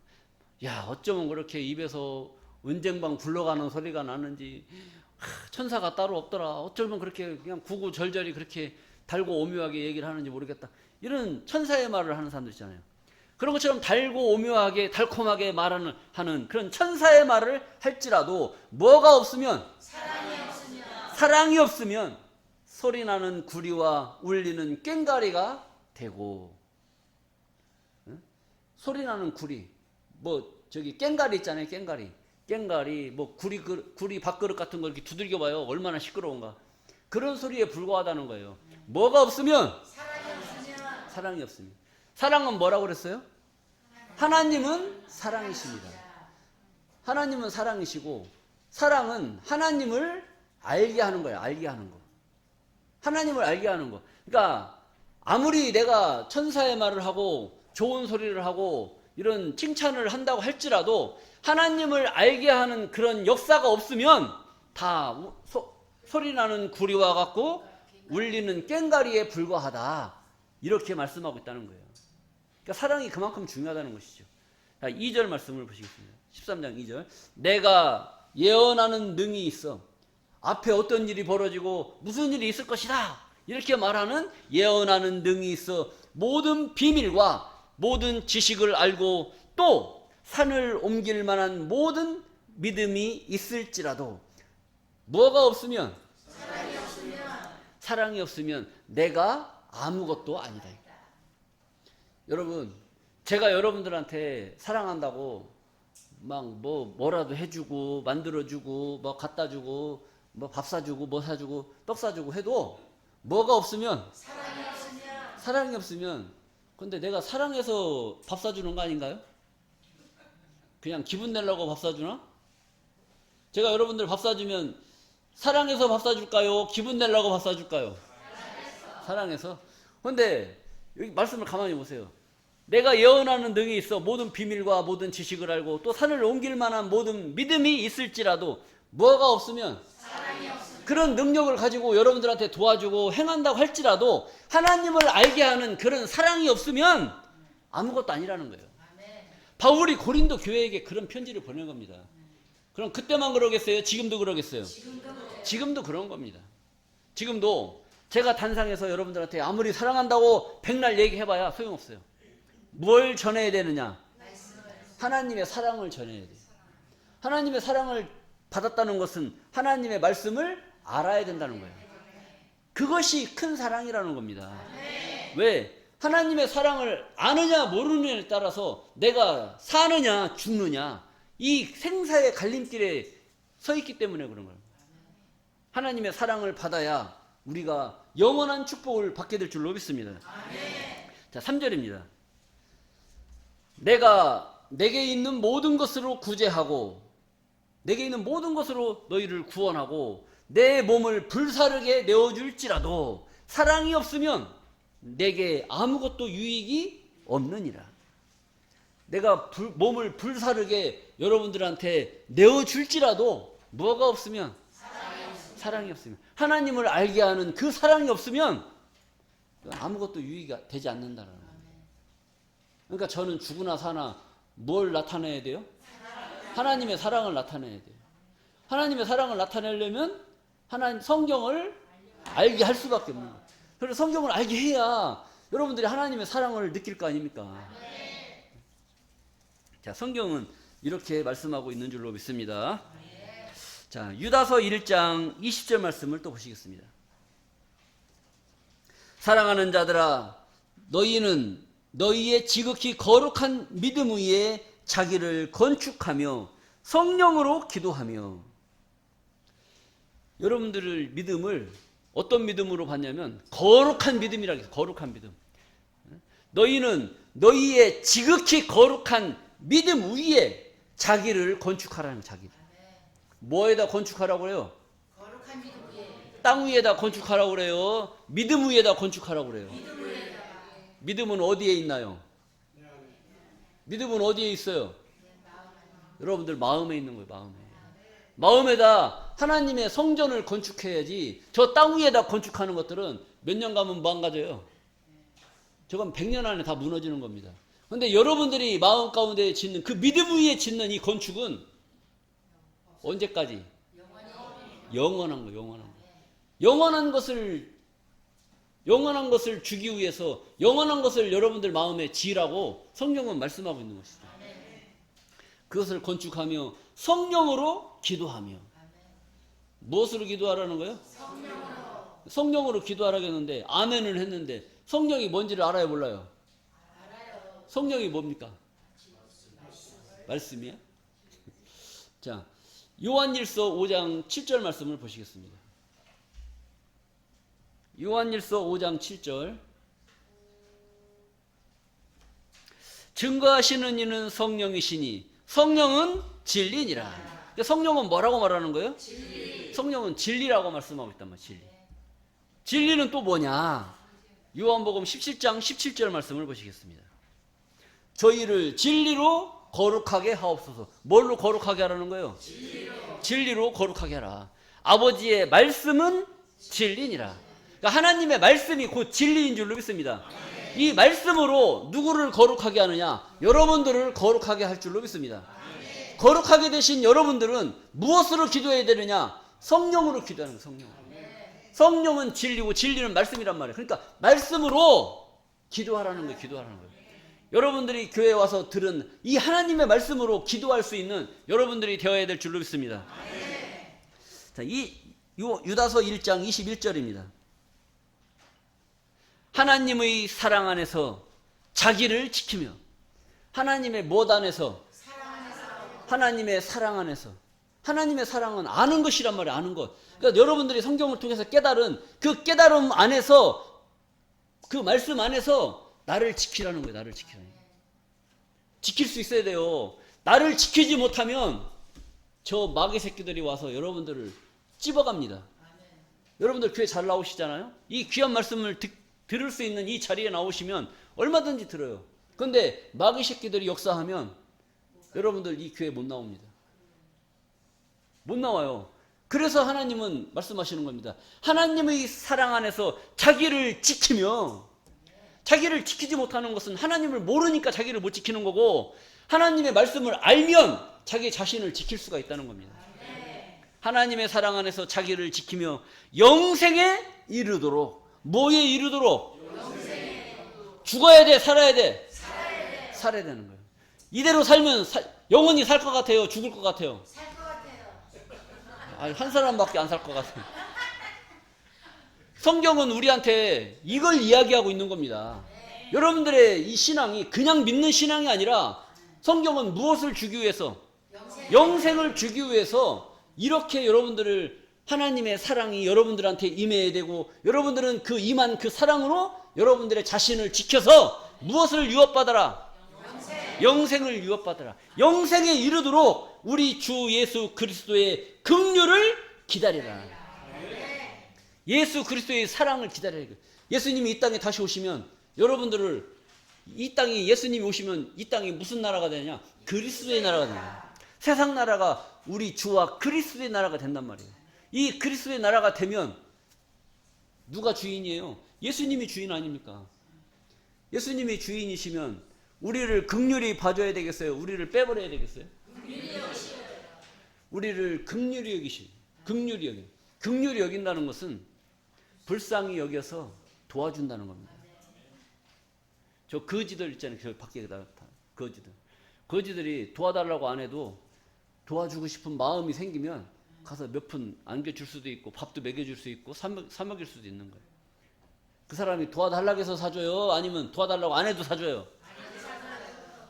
야, 어쩌면 그렇게 입에서 은쟁방 굴러가는 소리가 나는지, 천사가 따로 없더라. 어쩌면 그렇게 그냥 구구절절히 그렇게 달고 오묘하게 얘기를 하는지 모르겠다. 이런 천사의 말을 하는 사람들 있잖아요. 그런 것처럼 달고 오묘하게 달콤하게 하는 그런 천사의 말을 할지라도 뭐가 없으면, 사랑이 없으면 소리나는 구리와 울리는 꽹과리가 되고. 소리나는 구리, 뭐 저기 꽹과리 있잖아요. 꽹과리 뭐 구리 밥그릇 같은 거 이렇게 두들겨 봐요. 얼마나 시끄러운가. 그런 소리에 불과하다는 거예요. 뭐가 없으면, 사랑이 없으면. 사랑은 뭐라고 그랬어요? 하나님은 사랑이십니다. 하나님은 사랑이시고, 사랑은 하나님을 알게 하는 거예요. 알게 하는 거. 하나님을 알게 하는 거. 그러니까 아무리 내가 천사의 말을 하고 좋은 소리를 하고 이런 칭찬을 한다고 할지라도 하나님을 알게 하는 그런 역사가 없으면 다 소리나는 구리와 같고 울리는 꽹과리에 불과하다. 이렇게 말씀하고 있다는 거예요. 그러니까 사랑이 그만큼 중요하다는 것이죠. 자, 2절 말씀을 보시겠습니다. 13장 2절. 내가 예언하는 능이 있어. 앞에 어떤 일이 벌어지고 무슨 일이 있을 것이다. 이렇게 말하는 예언하는 능이 있어. 모든 비밀과 모든 지식을 알고 또 산을 옮길 만한 모든 믿음이 있을지라도 뭐가 없으면? 사랑이 없으면 내가 아무것도 아니다. 여러분, 제가 여러분들한테 사랑한다고 막 뭐라도 해주고 만들어주고 뭐 갖다주고 뭐 밥 사주고 뭐 사주고 떡 사주고 해도 뭐가 없으면? 사랑이 없으면 근데 내가 사랑해서 밥 사주는 거 아닌가요? 그냥 기분 내려고 밥 사주나? 제가 여러분들 밥 사주면 사랑해서 밥 사줄까요? 기분 내려고 밥 사줄까요? 사랑해서. 근데 여기 말씀을 가만히 보세요. 내가 예언하는 능이 있어 모든 비밀과 모든 지식을 알고 또 산을 옮길 만한 모든 믿음이 있을지라도 뭐가 없으면? 그런 능력을 가지고 여러분들한테 도와주고 행한다고 할지라도 하나님을 알게 하는 그런 사랑이 없으면 아무것도 아니라는 거예요. 바울이 고린도 교회에게 그런 편지를 보낸 겁니다. 그럼 그때만 그러겠어요? 지금도 그러겠어요? 지금도 그런 겁니다. 지금도 제가 단상에서 여러분들한테 아무리 사랑한다고 백날 얘기해봐야 소용없어요. 뭘 전해야 되느냐? 하나님의 사랑을 전해야 돼요. 하나님의 사랑을 받았다는 것은 하나님의 말씀을 알아야 된다는 거예요. 그것이 큰 사랑이라는 겁니다. 왜? 하나님의 사랑을 아느냐 모르느냐에 따라서 내가 사느냐 죽느냐 이 생사의 갈림길에 서 있기 때문에 그런 거예요. 하나님의 사랑을 받아야 우리가 영원한 축복을 받게 될 줄로 믿습니다. 자, 3절입니다. 내게 있는 모든 것으로 구제하고 내게 있는 모든 것으로 너희를 구원하고 내 몸을 불사르게 내어줄지라도 사랑이 없으면 내게 아무것도 유익이 없느니라. 내가 몸을 불사르게 여러분들한테 내어줄지라도 뭐가 없으면? 사랑이 없으면. 하나님을 알게 하는 그 사랑이 없으면 아무것도 유익이 되지 않는다는 거예요. 그러니까 저는 죽으나 사나 뭘 나타내야 돼요? 하나님의 사랑을 나타내야 돼요. 하나님의 사랑을 나타내려면 하나님 성경을 알게 할 수밖에 없는 거예요. 그래서 성경을 알게 해야 여러분들이 하나님의 사랑을 느낄 거 아닙니까? 자, 성경은 이렇게 말씀하고 있는 줄로 믿습니다. 자, 유다서 1장 20절 말씀을 또 보시겠습니다. 사랑하는 자들아, 너희는 너희의 지극히 거룩한 믿음 위에 자기를 건축하며 성령으로 기도하며. 여러분들의 믿음을 어떤 믿음으로 봤냐면 거룩한 믿음이라고 해서 거룩한 믿음. 너희는 너희의 지극히 거룩한 믿음 위에 자기를 건축하라는 자기를. 뭐에다 건축하라고 그래요? 거룩한 믿음 위에. 땅 위에다 건축하라고 그래요? 믿음 위에다 건축하라고 그래요? 믿음은 어디에 있나요? 믿음은 어디에 있어요? 여러분들 마음에 있는 거예요. 마음에. 마음에다 하나님의 성전을 건축해야지 저 땅 위에다 건축하는 것들은 몇 년 가면 망가져요. 저건 100년 안에 다 무너지는 겁니다. 그런데 여러분들이 마음 가운데 짓는 그 믿음 위에 짓는 이 건축은 언제까지? 영원한 거, 영원한 거. 영원한 것을 주기 위해서 영원한 것을 여러분들 마음에 지으라고 성경은 말씀하고 있는 것이죠. 그것을 건축하며 성령으로 기도하며. 무엇으로 기도하라는 거예요? 성령으로 기도하라고 했는데 아멘을 했는데 성령이 뭔지를 알아요, 몰라요? 성령이 뭡니까? 말씀이야? 자, 요한일서 5장 7절 말씀을 보시겠습니다. 요한일서 5장 7절. 증거하시는 이는 성령이시니 성령은 진리니라. 성령은 뭐라고 말하는 거예요? 진리. 성령은 진리라고 말씀하고 있단 말이에요. 진리. 진리는 또 뭐냐? 요한복음 17장 17절 말씀을 보시겠습니다. 저희를 진리로 거룩하게 하옵소서. 뭘로 거룩하게 하라는 거예요? 진리로 거룩하게 하라. 아버지의 말씀은 진리니라. 그러니까 하나님의 말씀이 곧 진리인 줄로 믿습니다. 이 말씀으로 누구를 거룩하게 하느냐? 여러분들을 거룩하게 할 줄로 믿습니다. 거룩하게 되신 여러분들은 무엇으로 기도해야 되느냐? 성령으로 기도하는 거예요. 성령으로. 성령은 진리고 진리는 말씀이란 말이에요. 그러니까 말씀으로 기도하라는 거예요. 기도하라는 거예요. 여러분들이 교회에 와서 들은 이 하나님의 말씀으로 기도할 수 있는 여러분들이 되어야 될 줄로 믿습니다. 자, 유다서 1장 21절입니다. 하나님의 사랑 안에서 자기를 지키며, 하나님의 못 안에서, 하나님의 사랑 안에서. 하나님의 사랑은 아는 것이란 말이에요. 아는 것. 그러니까 여러분들이 성경을 통해서 깨달은 그 깨달음 안에서, 그 말씀 안에서 나를 지키라는 거예요. 나를 지키라는 거예요. 지킬 수 있어야 돼요. 나를 지키지 못하면 저 마귀 새끼들이 와서 여러분들을 찝어갑니다. 여러분들 교회 잘 나오시잖아요. 이 귀한 말씀을 들을 수 있는 이 자리에 나오시면 얼마든지 들어요. 그런데 마귀 새끼들이 역사하면 여러분들 이 교회 못 나옵니다. 못 나와요. 그래서 하나님은 말씀하시는 겁니다. 하나님의 사랑 안에서 자기를 지키며, 자기를 지키지 못하는 것은 하나님을 모르니까 자기를 못 지키는 거고, 하나님의 말씀을 알면 자기 자신을 지킬 수가 있다는 겁니다. 하나님의 사랑 안에서 자기를 지키며 영생에 이르도록. 뭐에 이르도록? 죽어야 돼? 살아야 돼? 살아야 되는 거예요. 이대로 살면 영원히 살 것 같아요? 죽을 것 같아요? 살 것 같아요. 한 사람밖에 안 살 것 같아요. 성경은 우리한테 이걸 이야기하고 있는 겁니다. 여러분들의 이 신앙이 그냥 믿는 신앙이 아니라 성경은 무엇을 주기 위해서? 영생을 주기 위해서 이렇게 여러분들을, 하나님의 사랑이 여러분들한테 임해야 되고, 여러분들은 그 임한 그 사랑으로 여러분들의 자신을 지켜서 무엇을 유업받아라? 영생을 유업받아라. 영생에 이르도록 우리 주 예수 그리스도의 긍휼을 기다리라. 예수 그리스도의 사랑을 기다려야 돼요. 예수님이 이 땅에 다시 오시면 여러분들을, 이 땅에 예수님이 오시면 이 땅이 무슨 나라가 되냐? 그리스도의 나라가 되냐. 세상 나라가 우리 주와 그리스도의 나라가 된단 말이에요. 이 그리스도의 나라가 되면 누가 주인이에요? 예수님이 주인 아닙니까? 예수님이 주인이시면 우리를 긍휼히 봐줘야 되겠어요? 우리를 빼버려야 되겠어요? 우리를 긍휼히 여기시. 긍휼히 여기. 긍휼히 여긴다는 것은 불쌍히 여겨서 도와준다는 겁니다. 저 거지들 있잖아요. 저 밖에 거지들. 거지들이 도와달라고 안 해도 도와주고 싶은 마음이 생기면 가서 몇 푼 안겨줄 수도 있고, 밥도 먹여줄 수 있고, 사 먹일 수도 있는 거예요. 그 사람이 도와달라고 해서 사줘요? 아니면 도와달라고 안 해도 사줘요?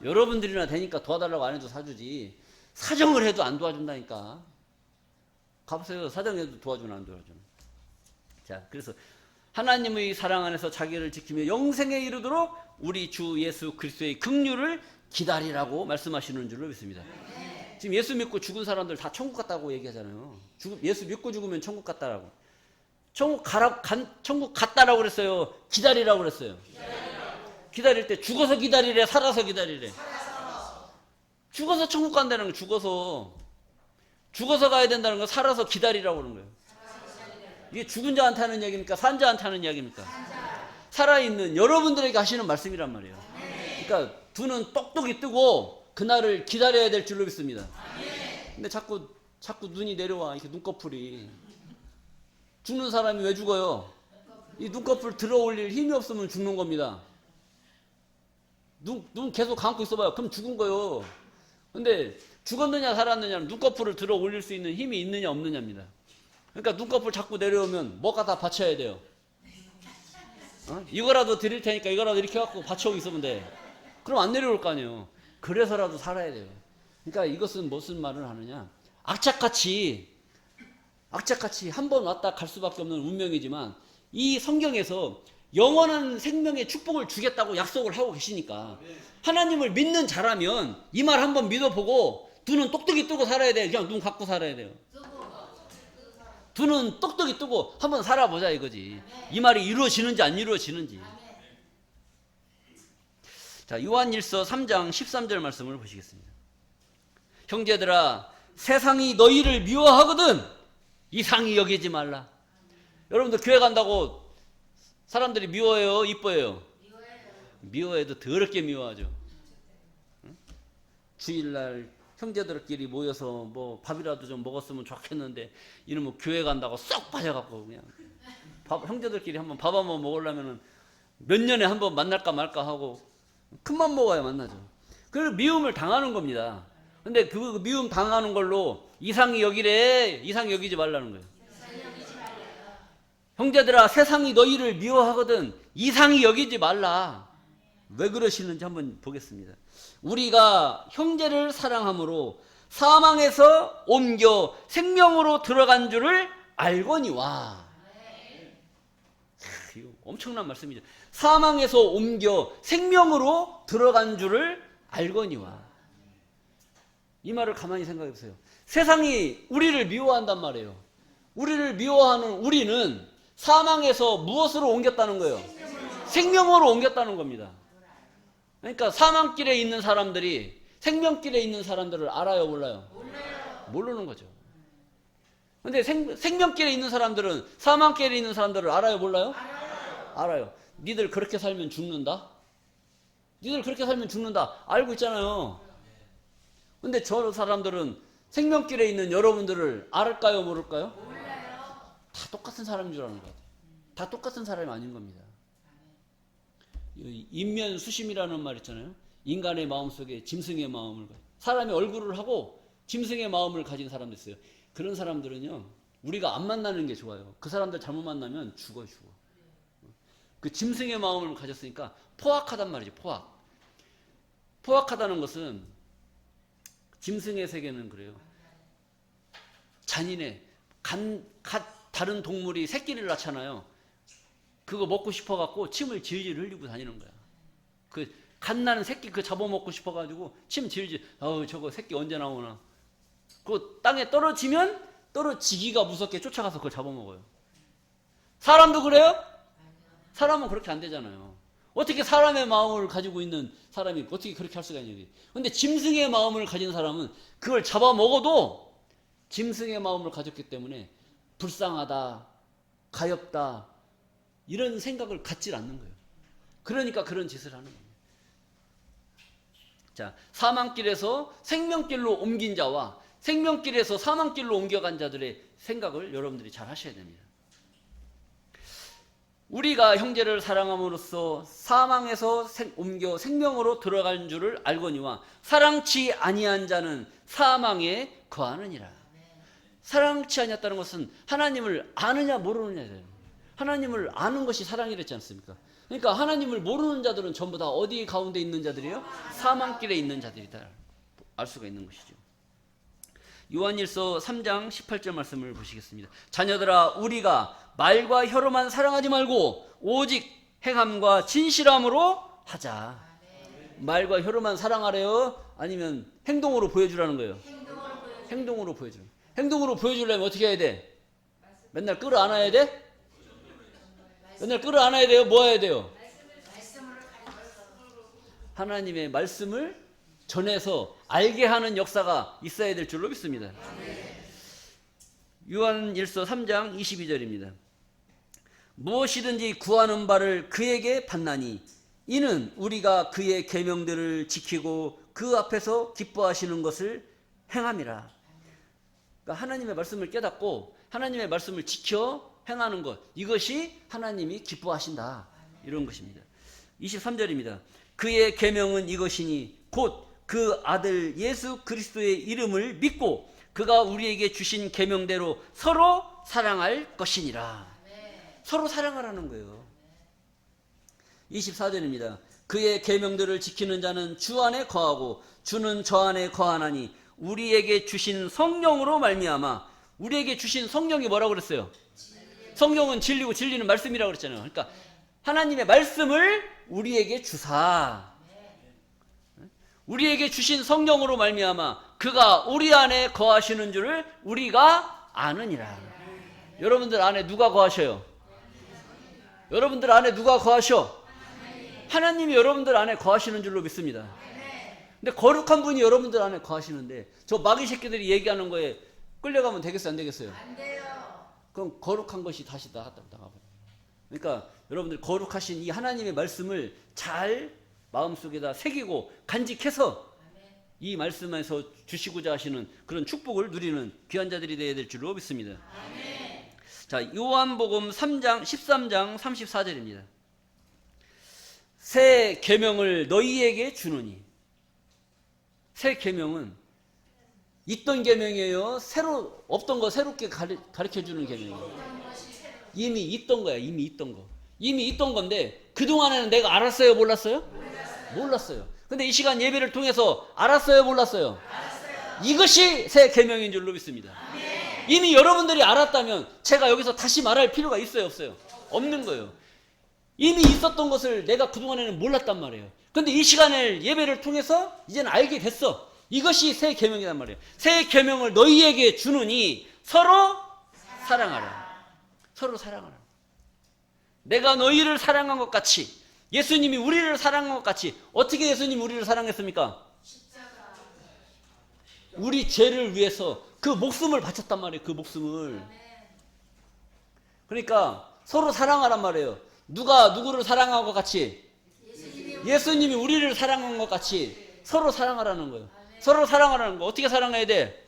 여러분들이나 되니까 도와달라고 안 해도 사주지. 사정을 해도 안 도와준다니까. 가보세요. 사정해도 도와주나 안 도와주나. 자, 그래서 하나님의 사랑 안에서 자기를 지키며 영생에 이르도록 우리 주 예수 그리스도의 긍휼을 기다리라고 말씀하시는 줄로 믿습니다. 지금 예수 믿고 죽은 사람들 다 천국 갔다고 얘기하잖아요. 예수 믿고 죽으면 천국 갔다라고. 천국 갔다라고 그랬어요? 기다리라고 그랬어요? 기다릴 때 죽어서 기다리래? 살아서 기다리래? 죽어서 천국 간다는 거. 죽어서 가야 된다는 거. 살아서 기다리라고 그러는 거예요. 이게 죽은 자한테 하는 이야기입니까? 산 자한테 하는 이야기입니까? 살아있는 여러분들에게 하시는 말씀이란 말이에요. 그러니까 두 눈 똑똑히 뜨고 그날을 기다려야 될 줄로 믿습니다. 근데 자꾸 눈이 내려와. 이렇게 눈꺼풀이. 죽는 사람이 왜 죽어요? 이 눈꺼풀 들어 올릴 힘이 없으면 죽는 겁니다. 눈 계속 감고 있어봐요. 그럼 죽은 거예요. 근데 죽었느냐 살았느냐는 눈꺼풀을 들어 올릴 수 있는 힘이 있느냐 없느냐입니다. 그러니까 눈꺼풀 자꾸 내려오면 뭐가 다 받쳐야 돼요. 이거라도 드릴 테니까 이거라도 이렇게 갖고 받쳐오고 있으면 돼. 그럼 안 내려올 거 아니에요. 그래서라도 살아야 돼요. 그러니까 이것은 무슨 말을 하느냐. 악착같이 한 번 왔다 갈 수밖에 없는 운명이지만 이 성경에서 영원한 생명의 축복을 주겠다고 약속을 하고 계시니까 하나님을 믿는 자라면 이 말 한번 믿어보고 두 눈 똑똑히 뜨고 살아야 돼요. 그냥 눈 감고 살아야 돼요. 두 눈 똑똑히 뜨고 한번 살아보자 이거지. 이 말이 이루어지는지 안 이루어지는지. 자, 요한일서 3장 13절 말씀을 보시겠습니다. 형제들아, 세상이 너희를 미워하거든 이상히 여기지 말라. 여러분들 교회 간다고 사람들이 미워해요? 이뻐해요? 미워해도 더럽게 미워하죠. 응? 주일날 형제들끼리 모여서 뭐 밥이라도 좀 먹었으면 좋겠는데 이놈은 교회 간다고 쏙 빠져갖고 그냥 형제들끼리 한번 밥 한번 먹으려면 몇 년에 한번 만날까 말까 하고 큰맘 먹어야 만나죠. 그래서 미움을 당하는 겁니다. 근데 그 미움 당하는 걸로 이상히 여기래. 이상히 여기지 말라는 거예요. 형제들아, 세상이 너희를 미워하거든 이상히 여기지 말라. 왜 그러시는지 한번 보겠습니다. 우리가 형제를 사랑함으로 사망에서 옮겨 생명으로 들어간 줄을 알거니와. 이거 엄청난 말씀이죠. 사망에서 옮겨 생명으로 들어간 줄을 알거니와. 이 말을 가만히 생각해 보세요. 세상이 우리를 미워한단 말이에요. 우리를 미워하는 우리는 사망에서 무엇으로 옮겼다는 거예요? 생명으로 옮겼다는 겁니다. 그러니까 사망길에 있는 사람들이 생명길에 있는 사람들을 알아요, 몰라요? 모르는 거죠. 근데 생명길에 있는 사람들은 사망길에 있는 사람들을 알아요, 몰라요? 알아요. 니들 그렇게 살면 죽는다? 니들 그렇게 살면 죽는다. 알고 있잖아요. 근데 저 사람들은 생명길에 있는 여러분들을 알을까요, 모를까요? 다 똑같은 사람인 줄 아는 것 같아요. 다 똑같은 사람이 아닌 겁니다. 인면수심이라는 말 있잖아요. 인간의 마음속에 짐승의 마음을, 사람의 얼굴을 하고 짐승의 마음을 가진 사람도 있어요. 그런 사람들은요, 우리가 안 만나는 게 좋아요. 그 사람들 잘못 만나면 죽어. 그 짐승의 마음을 가졌으니까 포악하단 말이죠. 포악하다는 것은 짐승의 세계는 그래요. 잔인해. 다른 동물이 새끼를 낳잖아요. 그거 먹고 싶어갖고 침을 질질 흘리고 다니는 거야. 그 갓나는 새끼 그 잡아먹고 싶어가지고 침 질질, 저거 새끼 언제 나오나. 그 땅에 떨어지기가 무섭게 쫓아가서 그걸 잡아먹어요. 사람도 그래요? 사람은 그렇게 안 되잖아요. 어떻게 사람의 마음을 가지고 있는 사람이 어떻게 그렇게 할 수가 있냐. 근데 짐승의 마음을 가진 사람은 그걸 잡아먹어도 짐승의 마음을 가졌기 때문에 불쌍하다, 가엾다, 이런 생각을 갖질 않는 거예요. 그러니까 그런 짓을 하는 겁니다. 자, 사망길에서 생명길로 옮긴 자와 생명길에서 사망길로 옮겨간 자들의 생각을 여러분들이 잘 하셔야 됩니다. 우리가 형제를 사랑함으로써 사망에서 옮겨 생명으로 들어간 줄을 알거니와 사랑치 아니한 자는 사망에 거하느니라. 사랑치 아니었다는 것은 하나님을 아느냐 모르느냐예요. 하나님을 아는 것이 사랑이랬지 않습니까? 그러니까 하나님을 모르는 자들은 전부 다 어디 가운데 있는 자들이에요? 사망길에 있는 자들이다. 알 수가 있는 것이죠. 요한일서 3장 18절 말씀을 보시겠습니다. 자녀들아, 우리가 말과 혀로만 사랑하지 말고 오직 행함과 진실함으로 하자. 말과 혀로만 사랑하래요? 아니면 행동으로 보여주라는 거예요? 행동으로 보여줘. 행동으로 보여주려면 어떻게 해야 돼? 맨날 끌어안아야 돼? 맨날 끌어안아야 돼요? 뭐 해야 돼요? 하나님의 말씀을 전해서 알게 하는 역사가 있어야 될 줄로 믿습니다. 요한일서 3장 22절입니다. 무엇이든지 구하는 바를 그에게 받나니 이는 우리가 그의 계명들을 지키고 그 앞에서 기뻐하시는 것을 행함이라. 그러니까 하나님의 말씀을 깨닫고 하나님의 말씀을 지켜 행하는 것, 이것이 하나님이 기뻐하신다, 이런 것입니다. 23절입니다. 그의 계명은 이것이니 곧 그 아들 예수 그리스도의 이름을 믿고 그가 우리에게 주신 계명대로 서로 사랑할 것이니라. 서로 사랑하라는 거예요. 24절입니다. 그의 계명들을 지키는 자는 주 안에 거하고 주는 저 안에 거하나니 우리에게 주신 성령으로 말미암아. 우리에게 주신 성령이 뭐라고 그랬어요? 성령은 진리고 진리는 말씀이라고 그랬잖아요. 그러니까 하나님의 말씀을 우리에게 주사, 우리에게 주신 성령으로 말미암아 그가 우리 안에 거하시는 줄을 우리가 아느니라. 여러분들 안에 누가 거하셔요? 여러분들 안에 누가 거하셔? 하나님이 여러분들 안에 거하시는 줄로 믿습니다. 근데 거룩한 분이 여러분들 안에 거하시는데 저 마귀 새끼들이 얘기하는 거에 끌려가면 되겠어요, 안 되겠어요? 안 돼요. 그럼 거룩한 것이 다시 나가버려요. 그러니까 여러분들 거룩하신 이 하나님의 말씀을 잘 마음속에다 새기고 간직해서 이 말씀에서 주시고자 하시는 그런 축복을 누리는 귀한 자들이 되어야 될 줄로 믿습니다. 자, 요한복음 13장 34절입니다. 새 계명을 너희에게 주노니. 새 계명은 있던 계명이에요? 새로 없던 거 새롭게 가르쳐 주는 계명이에요? 이미 있던 거야. 이미 있던 거. 이미 있던 건데 그동안에는 내가 알았어요, 몰랐어요? 몰랐어요. 근데 이 시간 예배를 통해서 알았어요, 몰랐어요? 이것이 새 계명인 줄로 믿습니다. 이미 여러분들이 알았다면 제가 여기서 다시 말할 필요가 있어요, 없어요? 없는 거예요. 이미 있었던 것을 내가 그동안에는 몰랐단 말이에요. 근데 이 시간을 예배를 통해서 이제는 알게 됐어. 이것이 새 계명이란 말이에요. 새 계명을 너희에게 주느니 서로 사랑하라. 서로 사랑하라. 내가 너희를 사랑한 것 같이, 예수님이 우리를 사랑한 것 같이. 어떻게 예수님이 우리를 사랑했습니까? 우리 죄를 위해서 그 목숨을 바쳤단 말이에요. 그 목숨을. 그러니까 서로 사랑하란 말이에요. 누가 누구를 사랑한 것 같이? 예수님이 우리를 사랑한 것 같이 서로 사랑하라는 거예요. 서로 사랑하라는 거. 어떻게 사랑해야 돼?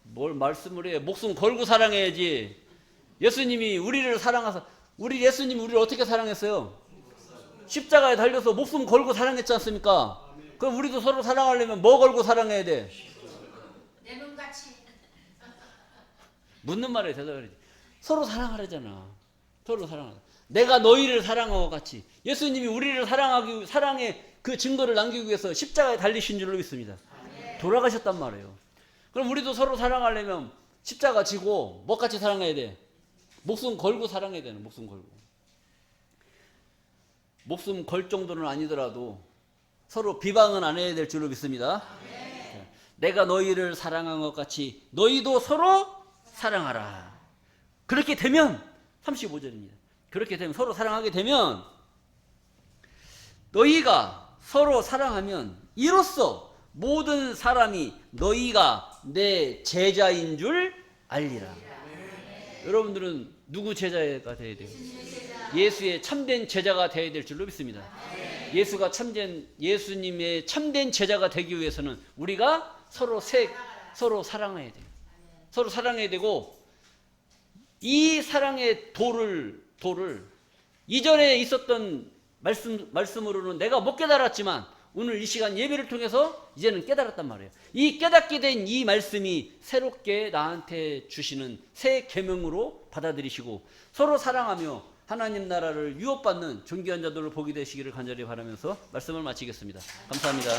뭘 말씀을 해? 목숨 걸고 사랑해야지. 예수님이 우리를 사랑하사, 예수님이 우리를 어떻게 사랑했어요? 십자가에 달려서 목숨 걸고 사랑했지 않습니까? 그럼 우리도 서로 사랑하려면 뭐 걸고 사랑해야 돼? 내 눈같이. 묻는 말에 대답을 해. 서로 사랑하라잖아. 서로 사랑하라. 내가 너희를 사랑한 것 같이. 예수님이 우리를 사랑의 그 증거를 남기기 위해서 십자가에 달리신 줄로 믿습니다. 돌아가셨단 말이에요. 그럼 우리도 서로 사랑하려면 십자가 지고 뭐 같이 사랑해야 돼? 목숨 걸고 사랑해야 되는, 목숨 걸고. 목숨 걸 정도는 아니더라도 서로 비방은 안 해야 될 줄로 믿습니다. 내가 너희를 사랑한 것 같이 너희도 서로 사랑하라. 그렇게 되면 35절입니다. 그렇게 되면 서로 사랑하게 되면 너희가 서로 사랑하면 이로써 모든 사람이 너희가 내 제자인 줄 알리라. 여러분들은 누구 제자가 되어야 돼요? 예수의 참된 제자가 되어야 될 줄로 믿습니다. 예수님의 참된 제자가 되기 위해서는 우리가 서로 사랑해야 돼요. 서로 사랑해야 되고, 이 사랑의 도를 이전에 있었던 말씀으로는 내가 못 깨달았지만 오늘 이 시간 예배를 통해서 이제는 깨달았단 말이에요. 이 깨닫게 된 이 말씀이 새롭게 나한테 주시는 새 계명으로 받아들이시고 서로 사랑하며 하나님 나라를 유업받는 존귀한 자들을 보게 되시기를 간절히 바라면서 말씀을 마치겠습니다. 감사합니다.